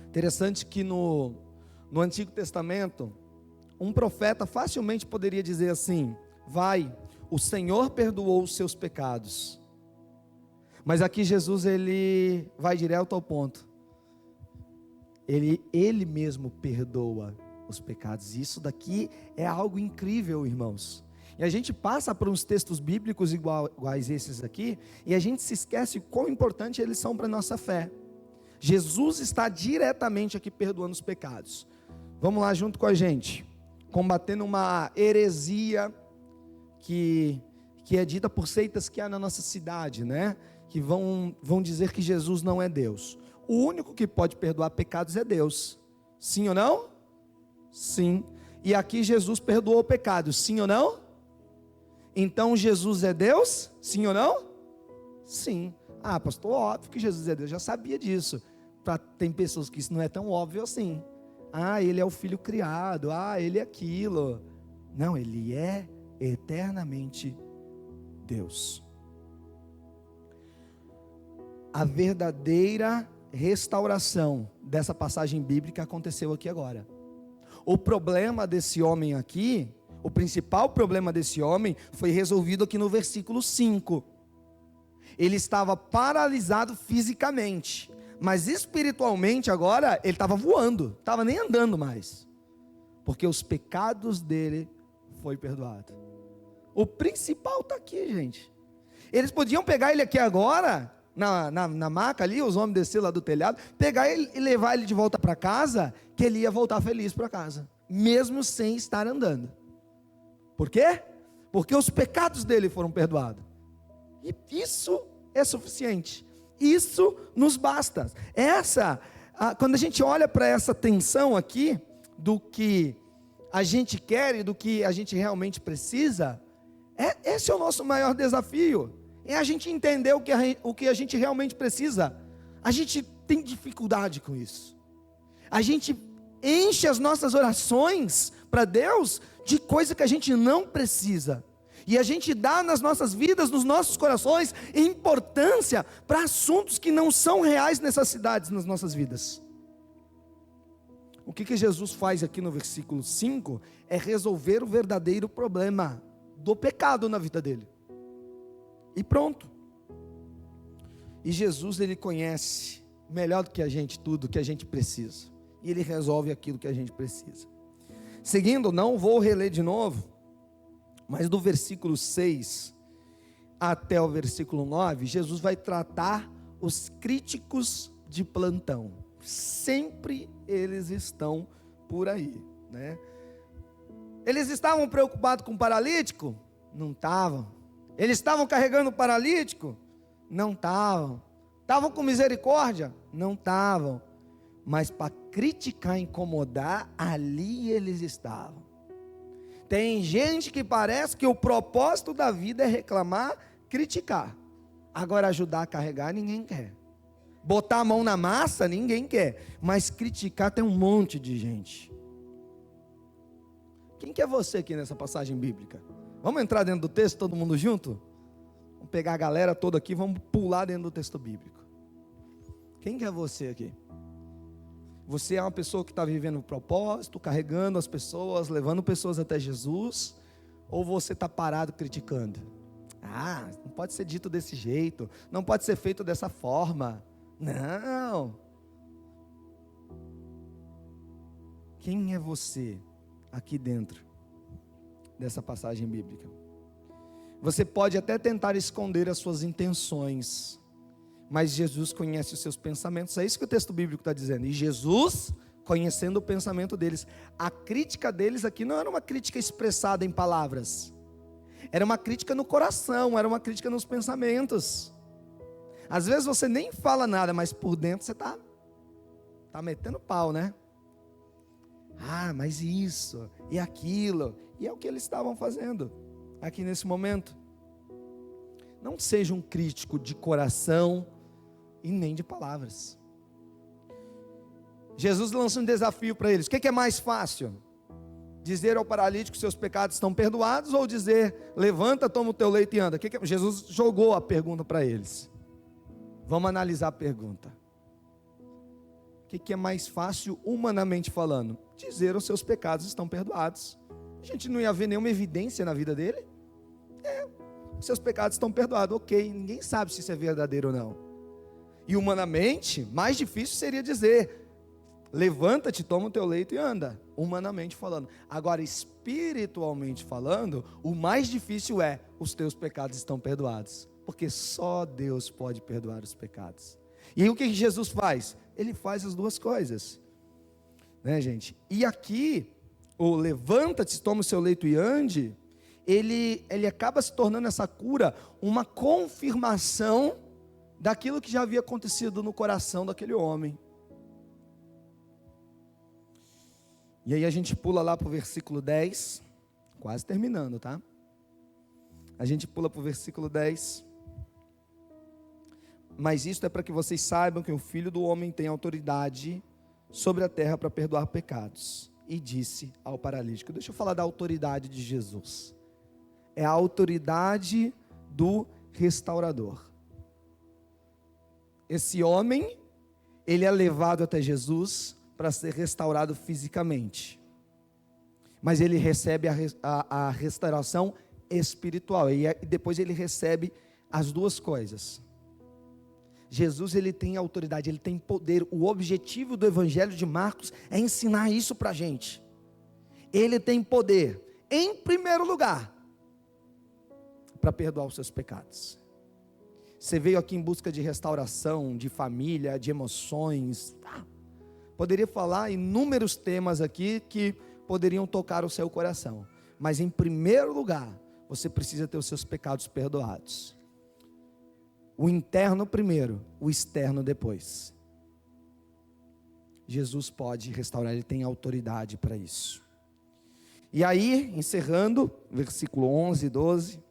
Interessante que no Antigo Testamento, um profeta facilmente poderia dizer assim: vai, o Senhor perdoou os seus pecados. Mas aqui Jesus, ele vai direto ao ponto. Ele mesmo perdoa os pecados. Isso daqui é algo incrível, irmãos. E a gente passa por uns textos bíblicos iguais esses aqui, e a gente se esquece o quão importante eles são para a nossa fé. Jesus está diretamente aqui perdoando os pecados. Vamos lá junto com a gente, combatendo uma heresia que é dita por seitas que há na nossa cidade, né? Que vão dizer que Jesus não é Deus. O único que pode perdoar pecados é Deus. Sim ou não? Sim. E aqui Jesus perdoou pecados, sim ou não? Então Jesus é Deus? Sim ou não? Sim. Ah, pastor, óbvio que Jesus é Deus, já sabia disso. Tem pessoas que isso não é tão óbvio assim. Ah, ele é o filho criado, ah, ele é aquilo. Não, ele é eternamente Deus. A verdadeira restauração dessa passagem bíblica aconteceu aqui agora. O problema desse homem aqui, o principal problema desse homem, foi resolvido aqui no versículo 5. Ele estava paralisado fisicamente, mas espiritualmente agora ele estava voando, estava nem andando mais, porque os pecados dele foi perdoado. O principal está aqui, gente. Eles podiam pegar ele aqui agora, na maca ali, os homens desceram lá do telhado, pegar ele e levar ele de volta para casa, que ele ia voltar feliz para casa, mesmo sem estar andando. Por quê? Porque os pecados dele foram perdoados. E isso é suficiente. Isso nos basta. Quando a gente olha para essa tensão aqui, do que a gente quer e do que a gente realmente precisa, esse é o nosso maior desafio. É a gente entender o que a gente realmente precisa. A gente tem dificuldade com isso. A gente enche as nossas orações para Deus de coisa que a gente não precisa. E a gente dá nas nossas vidas, nos nossos corações, importância para assuntos que não são reais necessidades nas nossas vidas. O que Jesus faz aqui no versículo 5 é resolver o verdadeiro problema do pecado na vida dele. E pronto. E Jesus, ele conhece melhor do que a gente tudo que a gente precisa. E ele resolve aquilo que a gente precisa. Seguindo, não vou reler de novo, mas do versículo 6 até o versículo 9, Jesus vai tratar os críticos de plantão. Sempre eles estão por aí, né? Eles estavam preocupados com o paralítico? Não estavam. Eles estavam carregando o paralítico? Não estavam. Estavam com misericórdia? Não estavam. Mas para criticar, incomodar, ali eles estavam. Tem gente que parece que o propósito da vida é reclamar, criticar. Agora ajudar a carregar ninguém quer. Botar a mão na massa ninguém quer. Mas criticar tem um monte de gente. Quem que é você aqui nessa passagem bíblica? Vamos entrar dentro do texto, todo mundo junto? Vamos pegar a galera toda aqui, vamos pular dentro do texto bíblico. Quem que é você aqui? Você é uma pessoa que está vivendo o propósito, carregando as pessoas, levando pessoas até Jesus? Ou você está parado criticando? Ah, não pode ser dito desse jeito, não pode ser feito dessa forma. Não. Quem é você aqui dentro dessa passagem bíblica? Você pode até tentar esconder as suas intenções, mas Jesus conhece os seus pensamentos. É isso que o texto bíblico está dizendo. E Jesus, conhecendo o pensamento deles, a crítica deles aqui não era uma crítica expressada em palavras, era uma crítica no coração, era uma crítica nos pensamentos. Às vezes você nem fala nada, mas por dentro você está metendo pau, né? Ah, mas isso e aquilo. E é o que eles estavam fazendo aqui nesse momento. Não seja um crítico de coração e nem de palavras. Jesus lança um desafio para eles. O que é mais fácil? Dizer ao paralítico: seus pecados estão perdoados, ou dizer: levanta, toma o teu leito e anda? Jesus jogou a pergunta para eles. Vamos analisar a pergunta. O que é mais fácil, humanamente falando? Dizer: os seus pecados estão perdoados. A gente não ia ver nenhuma evidência na vida dele. Seus pecados estão perdoados, ok. Ninguém sabe se isso é verdadeiro ou não. E humanamente, mais difícil seria dizer: levanta-te, toma o teu leito e anda. Humanamente falando. Agora, espiritualmente falando, o mais difícil é: os teus pecados estão perdoados. Porque só Deus pode perdoar os pecados. E aí o que Jesus faz? Ele faz as duas coisas, né, gente? E aqui, o levanta-te, toma o seu leito e ande, ele acaba se tornando essa cura uma confirmação daquilo que já havia acontecido no coração daquele homem. E aí a gente pula lá para o versículo 10, quase terminando, tá? A gente pula para o versículo 10. Mas isto é para que vocês saibam que o Filho do Homem tem autoridade sobre a terra para perdoar pecados. E disse ao paralítico. Deixa eu falar da autoridade de Jesus. É a autoridade do restaurador. Esse homem, ele é levado até Jesus para ser restaurado fisicamente. Mas ele recebe a restauração espiritual. E depois ele recebe as duas coisas. Jesus, ele tem autoridade, ele tem poder. O objetivo do Evangelho de Marcos é ensinar isso para a gente. Ele tem poder, em primeiro lugar, para perdoar os seus pecados. Você veio aqui em busca de restauração, de família, de emoções. Poderia falar inúmeros temas aqui que poderiam tocar o seu coração. Mas em primeiro lugar, você precisa ter os seus pecados perdoados. O interno primeiro, o externo depois. Jesus pode restaurar, ele tem autoridade para isso. E aí, encerrando, versículo 11 e 12,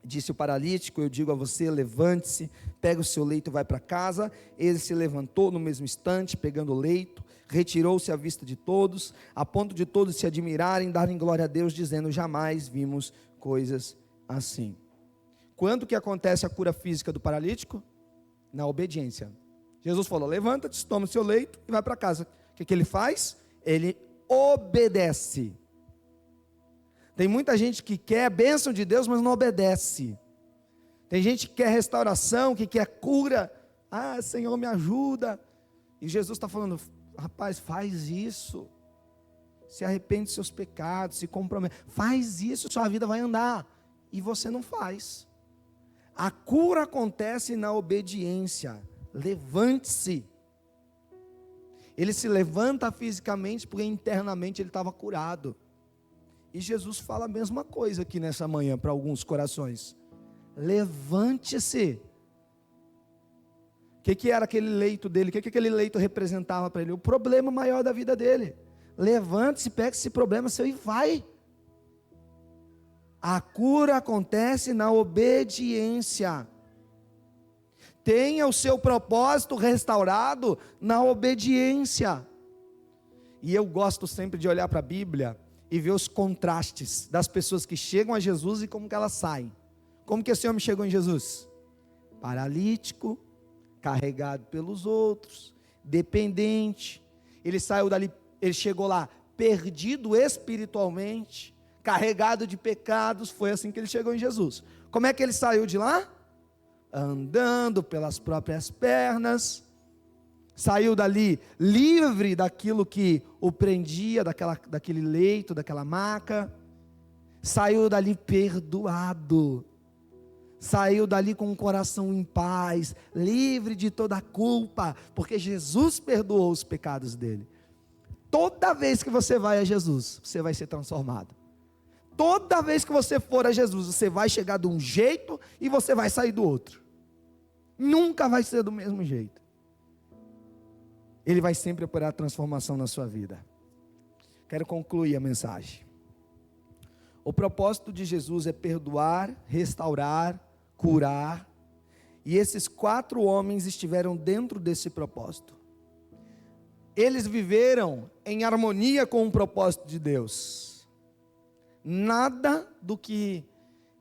disse o paralítico: eu digo a você, levante-se, pega o seu leito e vai para casa. Ele se levantou no mesmo instante, pegando o leito, retirou-se à vista de todos, a ponto de todos se admirarem, darem glória a Deus, dizendo: jamais vimos coisas assim. Quando que acontece a cura física do paralítico? Na obediência. Jesus falou: levanta-te, toma o seu leito e vai para casa. O que ele faz? Ele obedece. Tem muita gente que quer a bênção de Deus, mas não obedece. Tem gente que quer restauração, que quer cura. Ah, Senhor, me ajuda. E Jesus está falando: rapaz, faz isso. Se arrepende dos seus pecados, se compromete. Faz isso, sua vida vai andar. E você não faz. A cura acontece na obediência. Levante-se. Ele se levanta fisicamente porque internamente ele estava curado. E Jesus fala a mesma coisa aqui nessa manhã para alguns corações. Levante-se. O que era aquele leito dele? O que aquele leito representava para ele? O problema maior da vida dele. Levante-se, pega esse problema seu e vai. A cura acontece na obediência. Tenha o seu propósito restaurado na obediência. E eu gosto sempre de olhar para a Bíblia e ver os contrastes das pessoas que chegam a Jesus e como que elas saem. Como que esse homem chegou em Jesus? Paralítico, carregado pelos outros, dependente. Ele saiu dali, ele chegou lá perdido espiritualmente, carregado de pecados. Foi assim que ele chegou em Jesus. Como é que ele saiu de lá? Andando pelas próprias pernas. Saiu dali livre daquilo que o prendia, daquele leito, daquela maca. Saiu dali perdoado. Saiu dali com o coração em paz, livre de toda a culpa, porque Jesus perdoou os pecados dele. Toda vez que você vai a Jesus, você vai ser transformado. Toda vez que você for a Jesus, você vai chegar de um jeito e você vai sair do outro. Nunca vai ser do mesmo jeito. Ele vai sempre operar transformação na sua vida. Quero concluir a mensagem. O propósito de Jesus é perdoar, restaurar, curar. E esses 4 homens estiveram dentro desse propósito. Eles viveram em harmonia com o propósito de Deus. Nada do que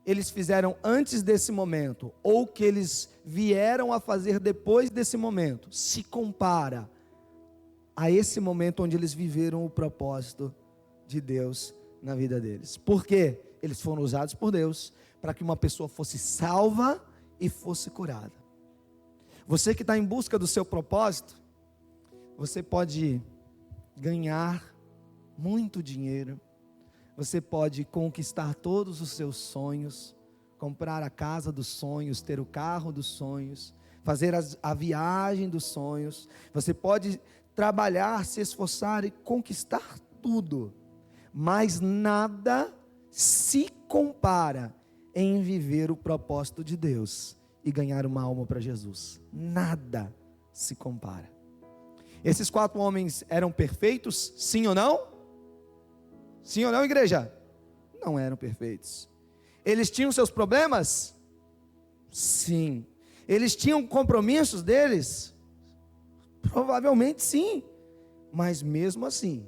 eles fizeram antes desse momento, ou que eles vieram a fazer depois desse momento, se compara a esse momento onde eles viveram o propósito de Deus na vida deles. Por quê? Eles foram usados por Deus para que uma pessoa fosse salva e fosse curada. Você que está em busca do seu propósito, você pode ganhar muito dinheiro, você pode conquistar todos os seus sonhos, comprar a casa dos sonhos, ter o carro dos sonhos, fazer a viagem dos sonhos, você pode trabalhar, se esforçar e conquistar tudo, mas nada se compara em viver o propósito de Deus e ganhar uma alma para Jesus. Nada se compara. Esses 4 homens eram perfeitos? Sim ou não? Sim ou não, igreja? Não eram perfeitos. Eles tinham seus problemas? Sim. Eles tinham compromissos deles? Provavelmente sim, mas mesmo assim,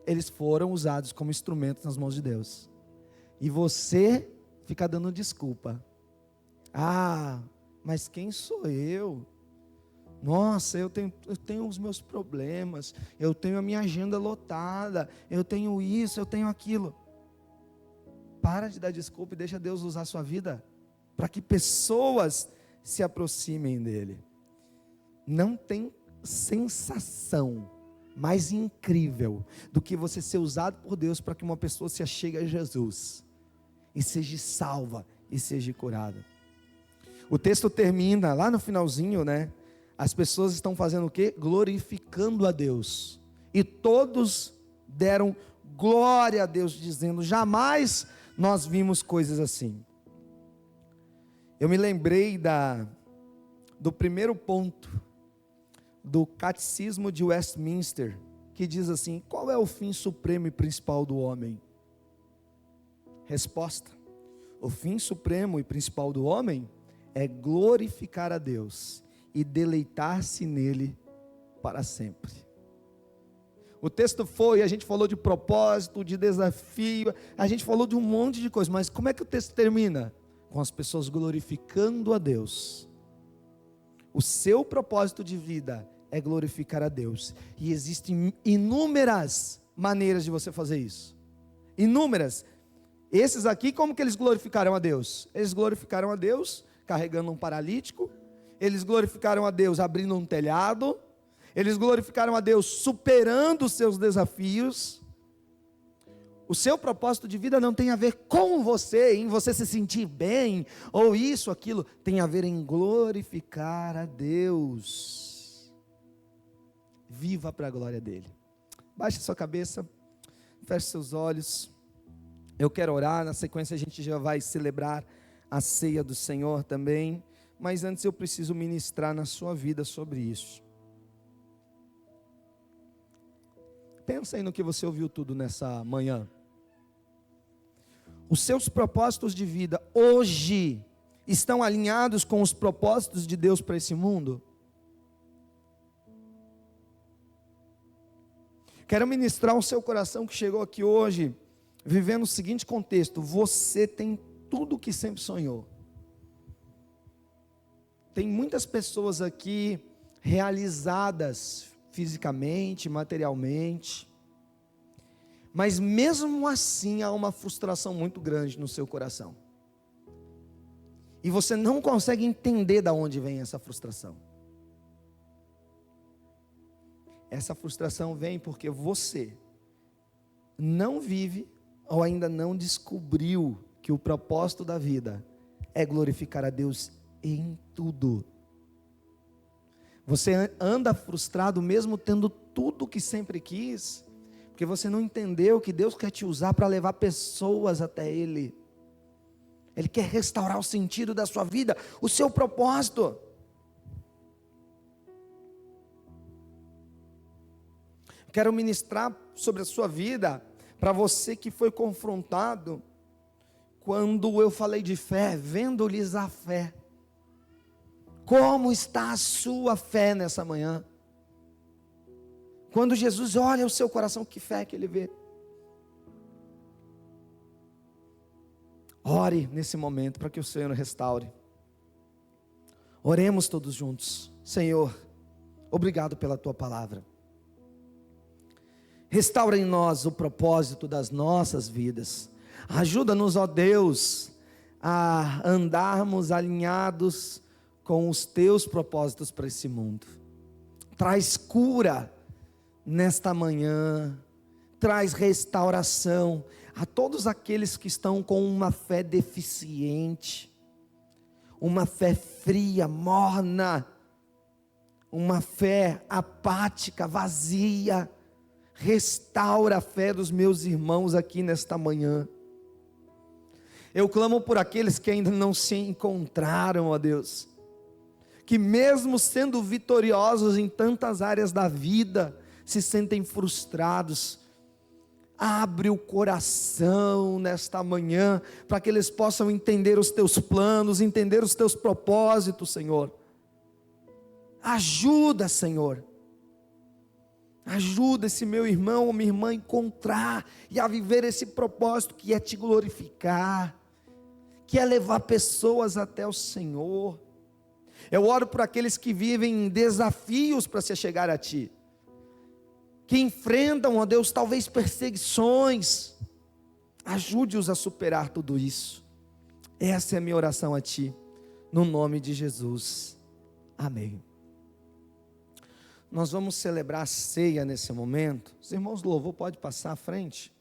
eles foram usados como instrumentos nas mãos de Deus. E você fica dando desculpa. Ah, mas quem sou eu? Nossa, eu tenho os meus problemas, eu tenho a minha agenda lotada, eu tenho isso, eu tenho aquilo. Para de dar desculpa e deixa Deus usar a sua vida, para que pessoas se aproximem dEle. Não tem sensação mais incrível do que você ser usado por Deus para que uma pessoa se achegue a Jesus e seja salva e seja curada. O texto termina lá no finalzinho, né? As pessoas estão fazendo o quê? Glorificando a Deus. E todos deram glória a Deus, dizendo: jamais nós vimos coisas assim. Eu me lembrei do primeiro ponto do Catecismo de Westminster, que diz assim: qual é o fim supremo e principal do homem? Resposta: o fim supremo e principal do homem é glorificar a Deus e deleitar-se nele para sempre. O texto a gente falou de propósito, de desafio, a gente falou de um monte de coisa, mas como é que o texto termina? Com as pessoas glorificando a Deus. O seu propósito de vida é glorificar a Deus, e existem inúmeras maneiras de você fazer isso, inúmeras. Esses aqui, como que eles glorificaram a Deus? Eles glorificaram a Deus carregando um paralítico, eles glorificaram a Deus abrindo um telhado, eles glorificaram a Deus superando os seus desafios. O seu propósito de vida não tem a ver com você, em você se sentir bem, ou isso, aquilo, tem a ver em glorificar a Deus. Viva para a glória dEle. Baixe sua cabeça, feche seus olhos. Eu quero orar, na sequência a gente já vai celebrar a ceia do Senhor também, mas antes eu preciso ministrar na sua vida sobre isso. Pensa aí no que você ouviu tudo nessa manhã. Os seus propósitos de vida hoje estão alinhados com os propósitos de Deus para esse mundo? Quero ministrar ao seu coração que chegou aqui hoje vivendo o seguinte contexto: você tem tudo o que sempre sonhou. Tem muitas pessoas aqui realizadas fisicamente, materialmente, mas mesmo assim há uma frustração muito grande no seu coração. E você não consegue entender de onde vem essa frustração. Essa frustração vem porque você não vive ou ainda não descobriu que o propósito da vida é glorificar a Deus em tudo. Você anda frustrado mesmo tendo tudo que sempre quis, porque você não entendeu que Deus quer te usar para levar pessoas até Ele. Ele quer restaurar o sentido da sua vida, o seu propósito. Quero ministrar sobre a sua vida, para você que foi confrontado, quando eu falei de fé, vendo-lhes a fé. Como está a sua fé nessa manhã? Quando Jesus olha o seu coração, que fé que Ele vê? Ore nesse momento para que o Senhor restaure. Oremos todos juntos. Senhor, obrigado pela Tua palavra. Restaura em nós o propósito das nossas vidas. Ajuda-nos, ó Deus, a andarmos alinhados com os Teus propósitos para esse mundo. Traz cura nesta manhã. Traz restauração a todos aqueles que estão com uma fé deficiente, uma fé fria, morna, uma fé apática, vazia. Restaura a fé dos meus irmãos aqui nesta manhã. Eu clamo por aqueles que ainda não se encontraram, ó Deus, que mesmo sendo vitoriosos em tantas áreas da vida, se sentem frustrados. Abre o coração nesta manhã, para que eles possam entender os Teus planos, entender os Teus propósitos, Senhor. Ajuda, Senhor. Ajuda esse meu irmão ou minha irmã a encontrar e a viver esse propósito que é Te glorificar, que é levar pessoas até o Senhor. Eu oro por aqueles que vivem desafios para se chegar a Ti, que enfrentam, ó Deus, talvez perseguições. Ajude-os a superar tudo isso. Essa é a minha oração a Ti, no nome de Jesus. Amém. Nós vamos celebrar a ceia nesse momento. Os irmãos do louvor pode passar à frente.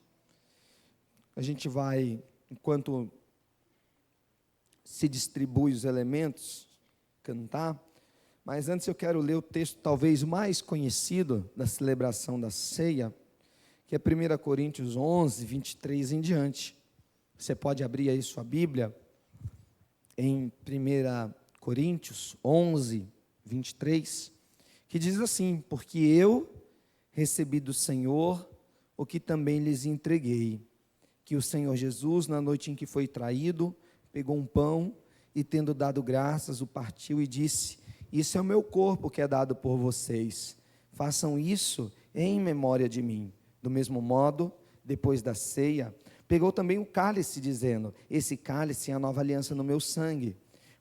A gente vai, enquanto se distribui os elementos, cantar. Mas antes eu quero ler o texto talvez mais conhecido da celebração da ceia, que é 1 Coríntios 11, 23 em diante. Você pode abrir aí sua Bíblia em 1 Coríntios 11, 23, que diz assim: porque eu recebi do Senhor o que também lhes entreguei, que o Senhor Jesus, na noite em que foi traído, pegou um pão e, tendo dado graças, o partiu e disse: isso é o meu corpo que é dado por vocês, façam isso em memória de mim. Do mesmo modo, depois da ceia, pegou também o cálice, dizendo: esse cálice é a nova aliança no meu sangue,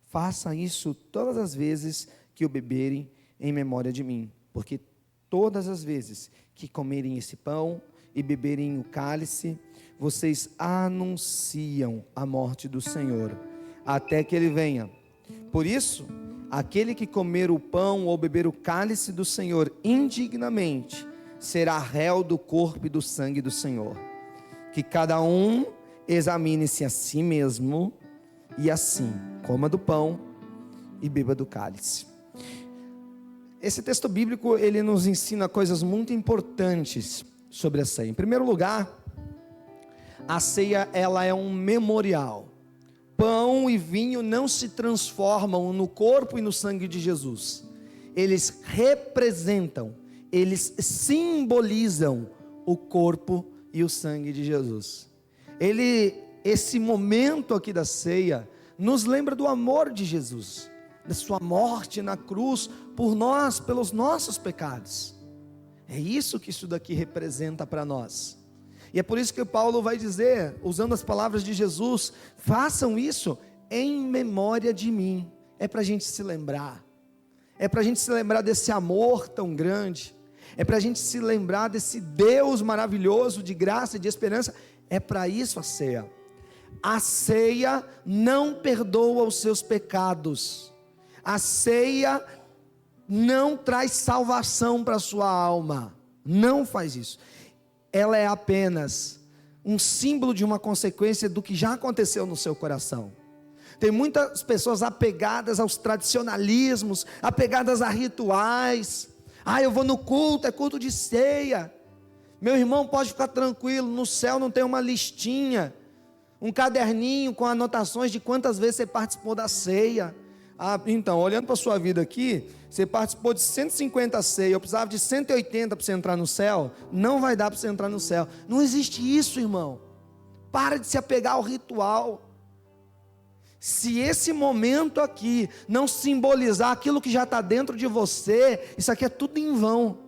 faça isso todas as vezes que o beberem em memória de mim, porque todas as vezes que comerem esse pão e beberem o cálice, vocês anunciam a morte do Senhor, até que Ele venha. Por isso, aquele que comer o pão ou beber o cálice do Senhor indignamente, será réu do corpo e do sangue do Senhor. Que cada um examine-se a si mesmo, e assim, coma do pão e beba do cálice. Esse texto bíblico, ele nos ensina coisas muito importantes sobre a ceia. Em primeiro lugar, a ceia, ela é um memorial. Pão e vinho não se transformam no corpo e no sangue de Jesus. Eles representam, eles simbolizam o corpo e o sangue de Jesus. Esse momento aqui da ceia nos lembra do amor de Jesus, da sua morte na cruz por nós, pelos nossos pecados. É isso que isso daqui representa para nós. E é por isso que Paulo vai dizer, usando as palavras de Jesus: façam isso em memória de mim. É para a gente se lembrar, é para a gente se lembrar desse amor tão grande, é para a gente se lembrar desse Deus maravilhoso de graça e de esperança. É para isso a ceia. A ceia não perdoa os seus pecados, a ceia não traz salvação para a sua alma, não faz isso. Ela é apenas um símbolo de uma consequência do que já aconteceu no seu coração. Tem muitas pessoas apegadas aos tradicionalismos, apegadas a rituais. Eu vou no culto, é culto de ceia. Meu irmão, pode ficar tranquilo, no céu não tem uma listinha, um caderninho com anotações de quantas vezes você participou da ceia. Então, olhando para a sua vida aqui, você participou de 150 ceias, eu precisava de 180 para você entrar no céu. Não vai dar para você entrar no céu. Não existe isso, irmão. Para de se apegar ao ritual. Se esse momento aqui não simbolizar aquilo que já está dentro de você, isso aqui é tudo em vão.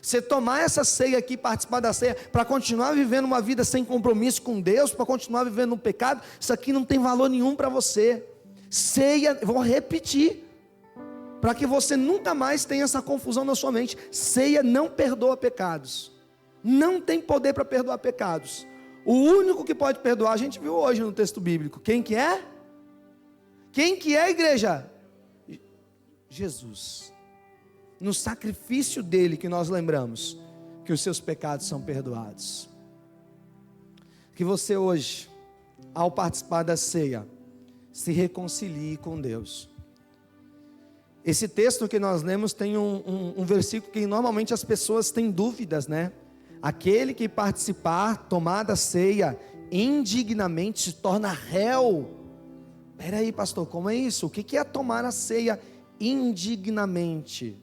Você tomar essa ceia aqui, participar da ceia, para continuar vivendo uma vida sem compromisso com Deus, para continuar vivendo no pecado, isso aqui não tem valor nenhum para você. Ceia, vou repetir, para que você nunca mais tenha essa confusão na sua mente: ceia não perdoa pecados, não tem poder para perdoar pecados. O único que pode perdoar, a gente viu hoje no texto bíblico, quem que é? Quem que é, igreja? Jesus. No sacrifício dele que nós lembramos que os seus pecados são perdoados. Que você hoje, ao participar da ceia, se reconcilie com Deus. Esse texto que nós lemos tem um versículo que normalmente as pessoas têm dúvidas, né? Aquele que participar, tomar da ceia indignamente, se torna réu. Espera aí, pastor, como é isso? O que é tomar a ceia indignamente?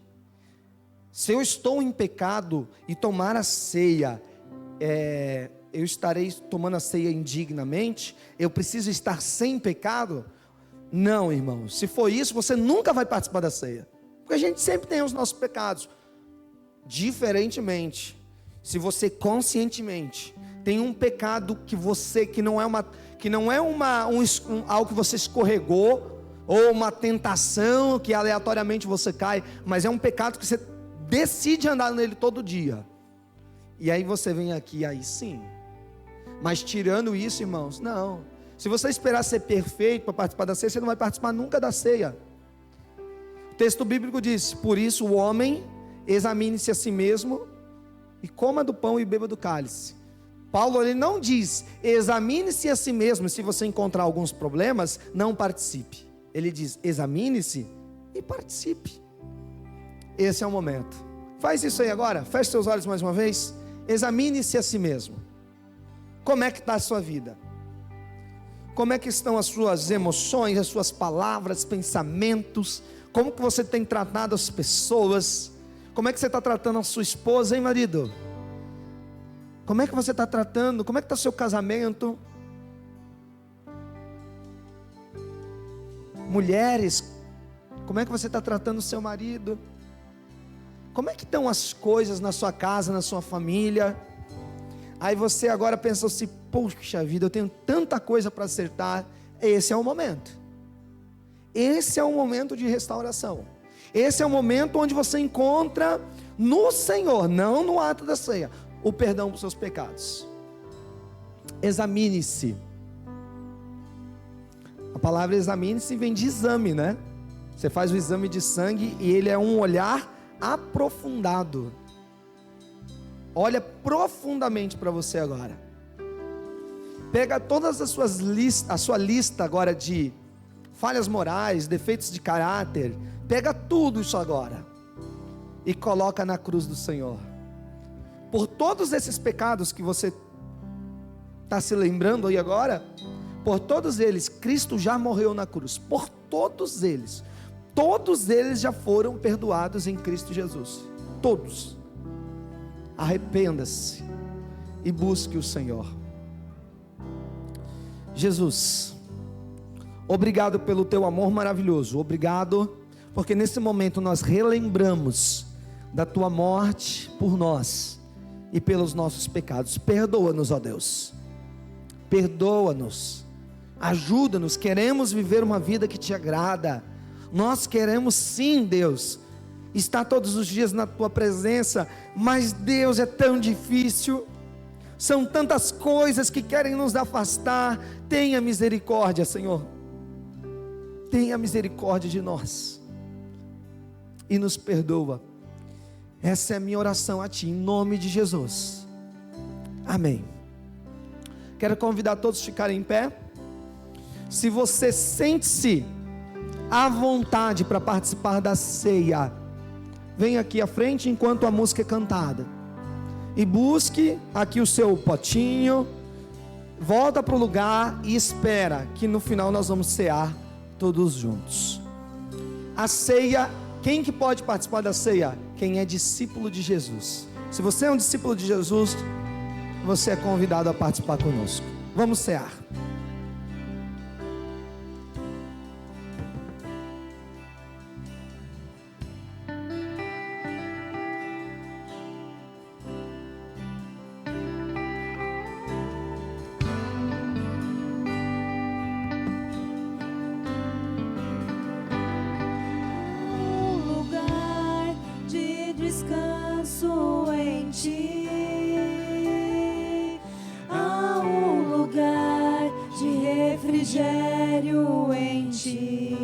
Se eu estou em pecado e tomar a ceia, eu estarei tomando a ceia indignamente? Eu preciso estar sem pecado? Não, irmão. Se for isso, você nunca vai participar da ceia, porque a gente sempre tem os nossos pecados. Diferentemente, se você conscientemente tem um pecado que não é algo que você escorregou, ou uma tentação que aleatoriamente você cai, mas é um pecado que você decide andar nele todo dia, e aí você vem aqui, aí sim. Mas tirando isso, irmãos, não. Se você esperar ser perfeito para participar da ceia, você não vai participar nunca da ceia. O texto bíblico diz: por isso o homem examine-se a si mesmo, e coma do pão e beba do cálice. Paulo, ele não diz: examine-se a si mesmo, e se você encontrar alguns problemas, não participe. Ele diz: examine-se e participe. Esse é o momento. Faz isso aí agora, feche seus olhos mais uma vez. Examine-se a si mesmo. Como é que está a sua vida? Como é que estão as suas emoções, as suas palavras, pensamentos? Como que você tem tratado as pessoas? Como é que você está tratando a sua esposa, hein, marido? Como é que você está tratando? Como é que está o seu casamento? Mulheres, como é que você está tratando o seu marido? Como é que estão as coisas na sua casa, na sua família? Aí você agora pensa assim: poxa vida, eu tenho tanta coisa para acertar. Esse é o momento. Esse é o momento de restauração. Esse é o momento onde você encontra no Senhor, não no ato da ceia, o perdão dos seus pecados. Examine-se. A palavra examine-se vem de exame, né? Você faz o exame de sangue e ele é um olhar aprofundado. Olha profundamente para você agora. Pega todas as suas a sua lista agora de falhas morais, defeitos de caráter. Pega tudo isso agora e coloca na cruz do Senhor. Por todos esses pecados que você está se lembrando aí agora, por todos eles, Cristo já morreu na cruz. Por todos eles já foram perdoados em Cristo Jesus. Todos. Arrependa-se e busque o Senhor. Jesus, obrigado pelo teu amor maravilhoso. Obrigado porque nesse momento nós relembramos da tua morte por nós, e pelos nossos pecados. Perdoa-nos, ó Deus. Perdoa-nos. Ajuda-nos. Queremos viver uma vida que te agrada. Nós queremos sim, Deus, estar todos os dias na tua presença, mas Deus, é tão difícil. São tantas coisas que querem nos afastar. Tenha misericórdia, Senhor. Tenha misericórdia de nós e nos perdoa. Essa é a minha oração a Ti, em nome de Jesus. Amém. Quero convidar todos a ficarem em pé. Se você sente-se à vontade para participar da ceia, vem aqui à frente enquanto a música é cantada, e busque aqui o seu potinho, volta para o lugar e espera, que no final nós vamos cear todos juntos. A ceia, quem que pode participar da ceia? Quem é discípulo de Jesus. Se você é um discípulo de Jesus, você é convidado a participar conosco. Vamos cear. Descanso em Ti, há um lugar de refrigério em Ti,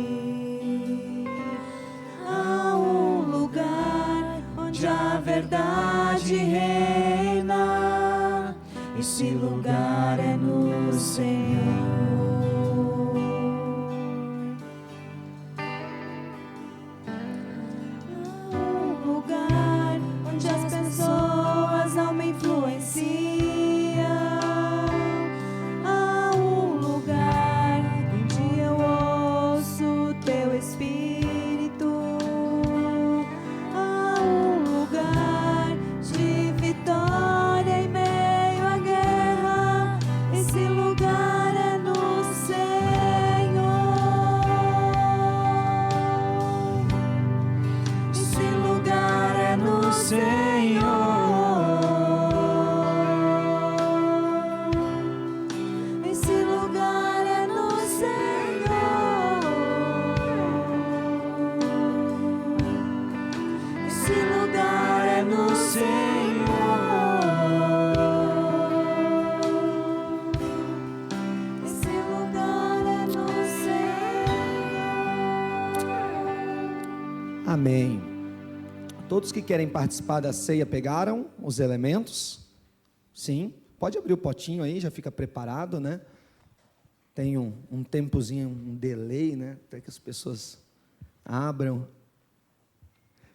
há um lugar onde a verdade reina. Esse lugar é no Senhor. Amém. Todos que querem participar da ceia pegaram os elementos? Sim. Pode abrir o potinho aí, já fica preparado, né? Tem um tempozinho, um delay, né? Até que as pessoas abram.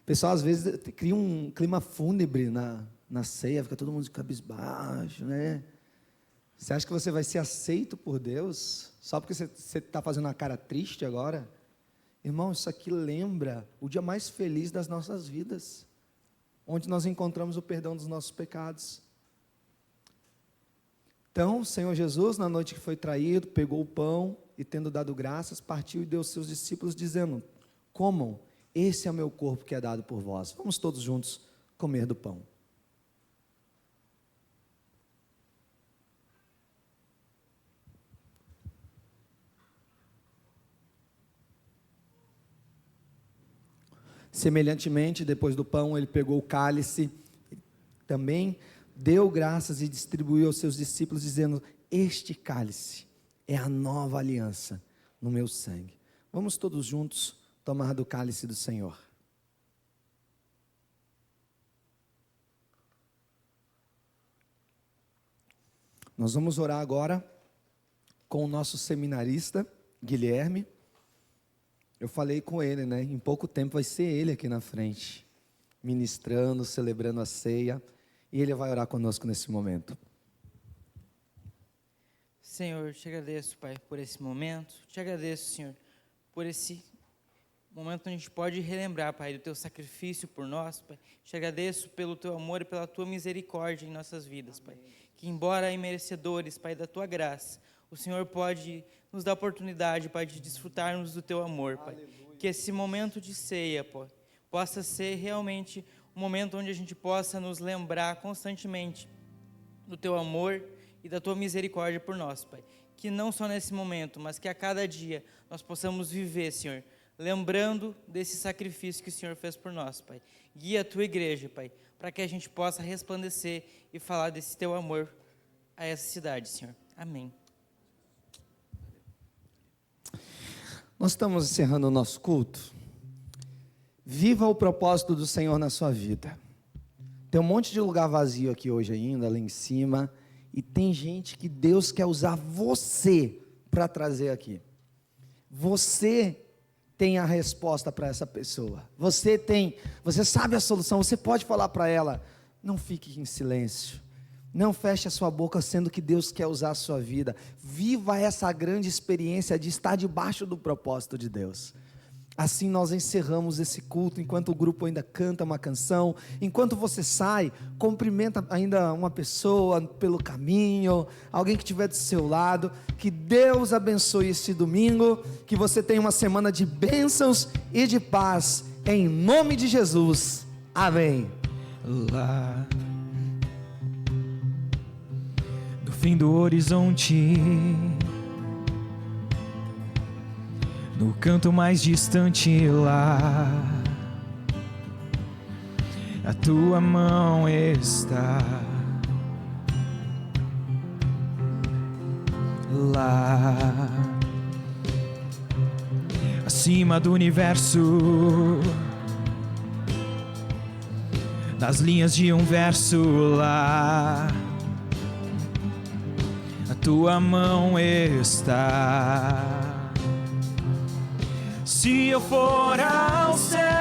O pessoal às vezes cria um clima fúnebre na ceia, fica todo mundo de cabisbaixo, né? Você acha que você vai ser aceito por Deus só porque você está fazendo uma cara triste agora? Irmão, isso aqui lembra o dia mais feliz das nossas vidas, onde nós encontramos o perdão dos nossos pecados. Então, o Senhor Jesus, na noite que foi traído, pegou o pão e, tendo dado graças, partiu e deu aos seus discípulos, dizendo: comam, esse é o meu corpo que é dado por vós. Vamos todos juntos comer do pão. Semelhantemente, depois do pão, ele pegou o cálice, também deu graças e distribuiu aos seus discípulos, dizendo: este cálice é a nova aliança no meu sangue. Vamos todos juntos tomar do cálice do Senhor. Nós vamos orar agora com o nosso seminarista, Guilherme. Eu falei com ele, né? Em pouco tempo vai ser ele aqui na frente, ministrando, celebrando a ceia, e ele vai orar conosco nesse momento. Senhor, te agradeço, Pai, por esse momento. Te agradeço, Senhor, por esse momento onde a gente pode relembrar, Pai, do Teu sacrifício por nós, Pai. Te agradeço pelo Teu amor e pela Tua misericórdia em nossas vidas, Pai. Que embora imerecedores, Pai, da Tua graça, o Senhor pode nos dar a oportunidade, Pai, de desfrutarmos do Teu amor, Pai. Aleluia. Que esse momento de ceia, Pai, possa ser realmente um momento onde a gente possa nos lembrar constantemente do Teu amor e da Tua misericórdia por nós, Pai. Que não só nesse momento, mas que a cada dia nós possamos viver, Senhor, lembrando desse sacrifício que o Senhor fez por nós, Pai. Guia a Tua igreja, Pai, para que a gente possa resplandecer e falar desse Teu amor a essa cidade, Senhor. Amém. Nós estamos encerrando o nosso culto. Viva o propósito do Senhor na sua vida. Tem um monte de lugar vazio aqui hoje ainda, lá em cima. E tem gente que Deus quer usar você para trazer aqui. Você tem a resposta para essa pessoa. Você sabe a solução. Você pode falar para ela: não fique em silêncio. Não feche a sua boca, sendo que Deus quer usar a sua vida. Viva essa grande experiência de estar debaixo do propósito de Deus. Assim nós encerramos esse culto, enquanto o grupo ainda canta uma canção. Enquanto você sai, cumprimenta ainda uma pessoa pelo caminho, alguém que estiver do seu lado. Que Deus abençoe este domingo, que você tenha uma semana de bênçãos e de paz, em nome de Jesus. Amém. Lá do fim do horizonte, no canto mais distante lá, a tua mão está. Lá acima do universo, nas linhas de um verso lá, a tua mão está. Se eu for ao céu,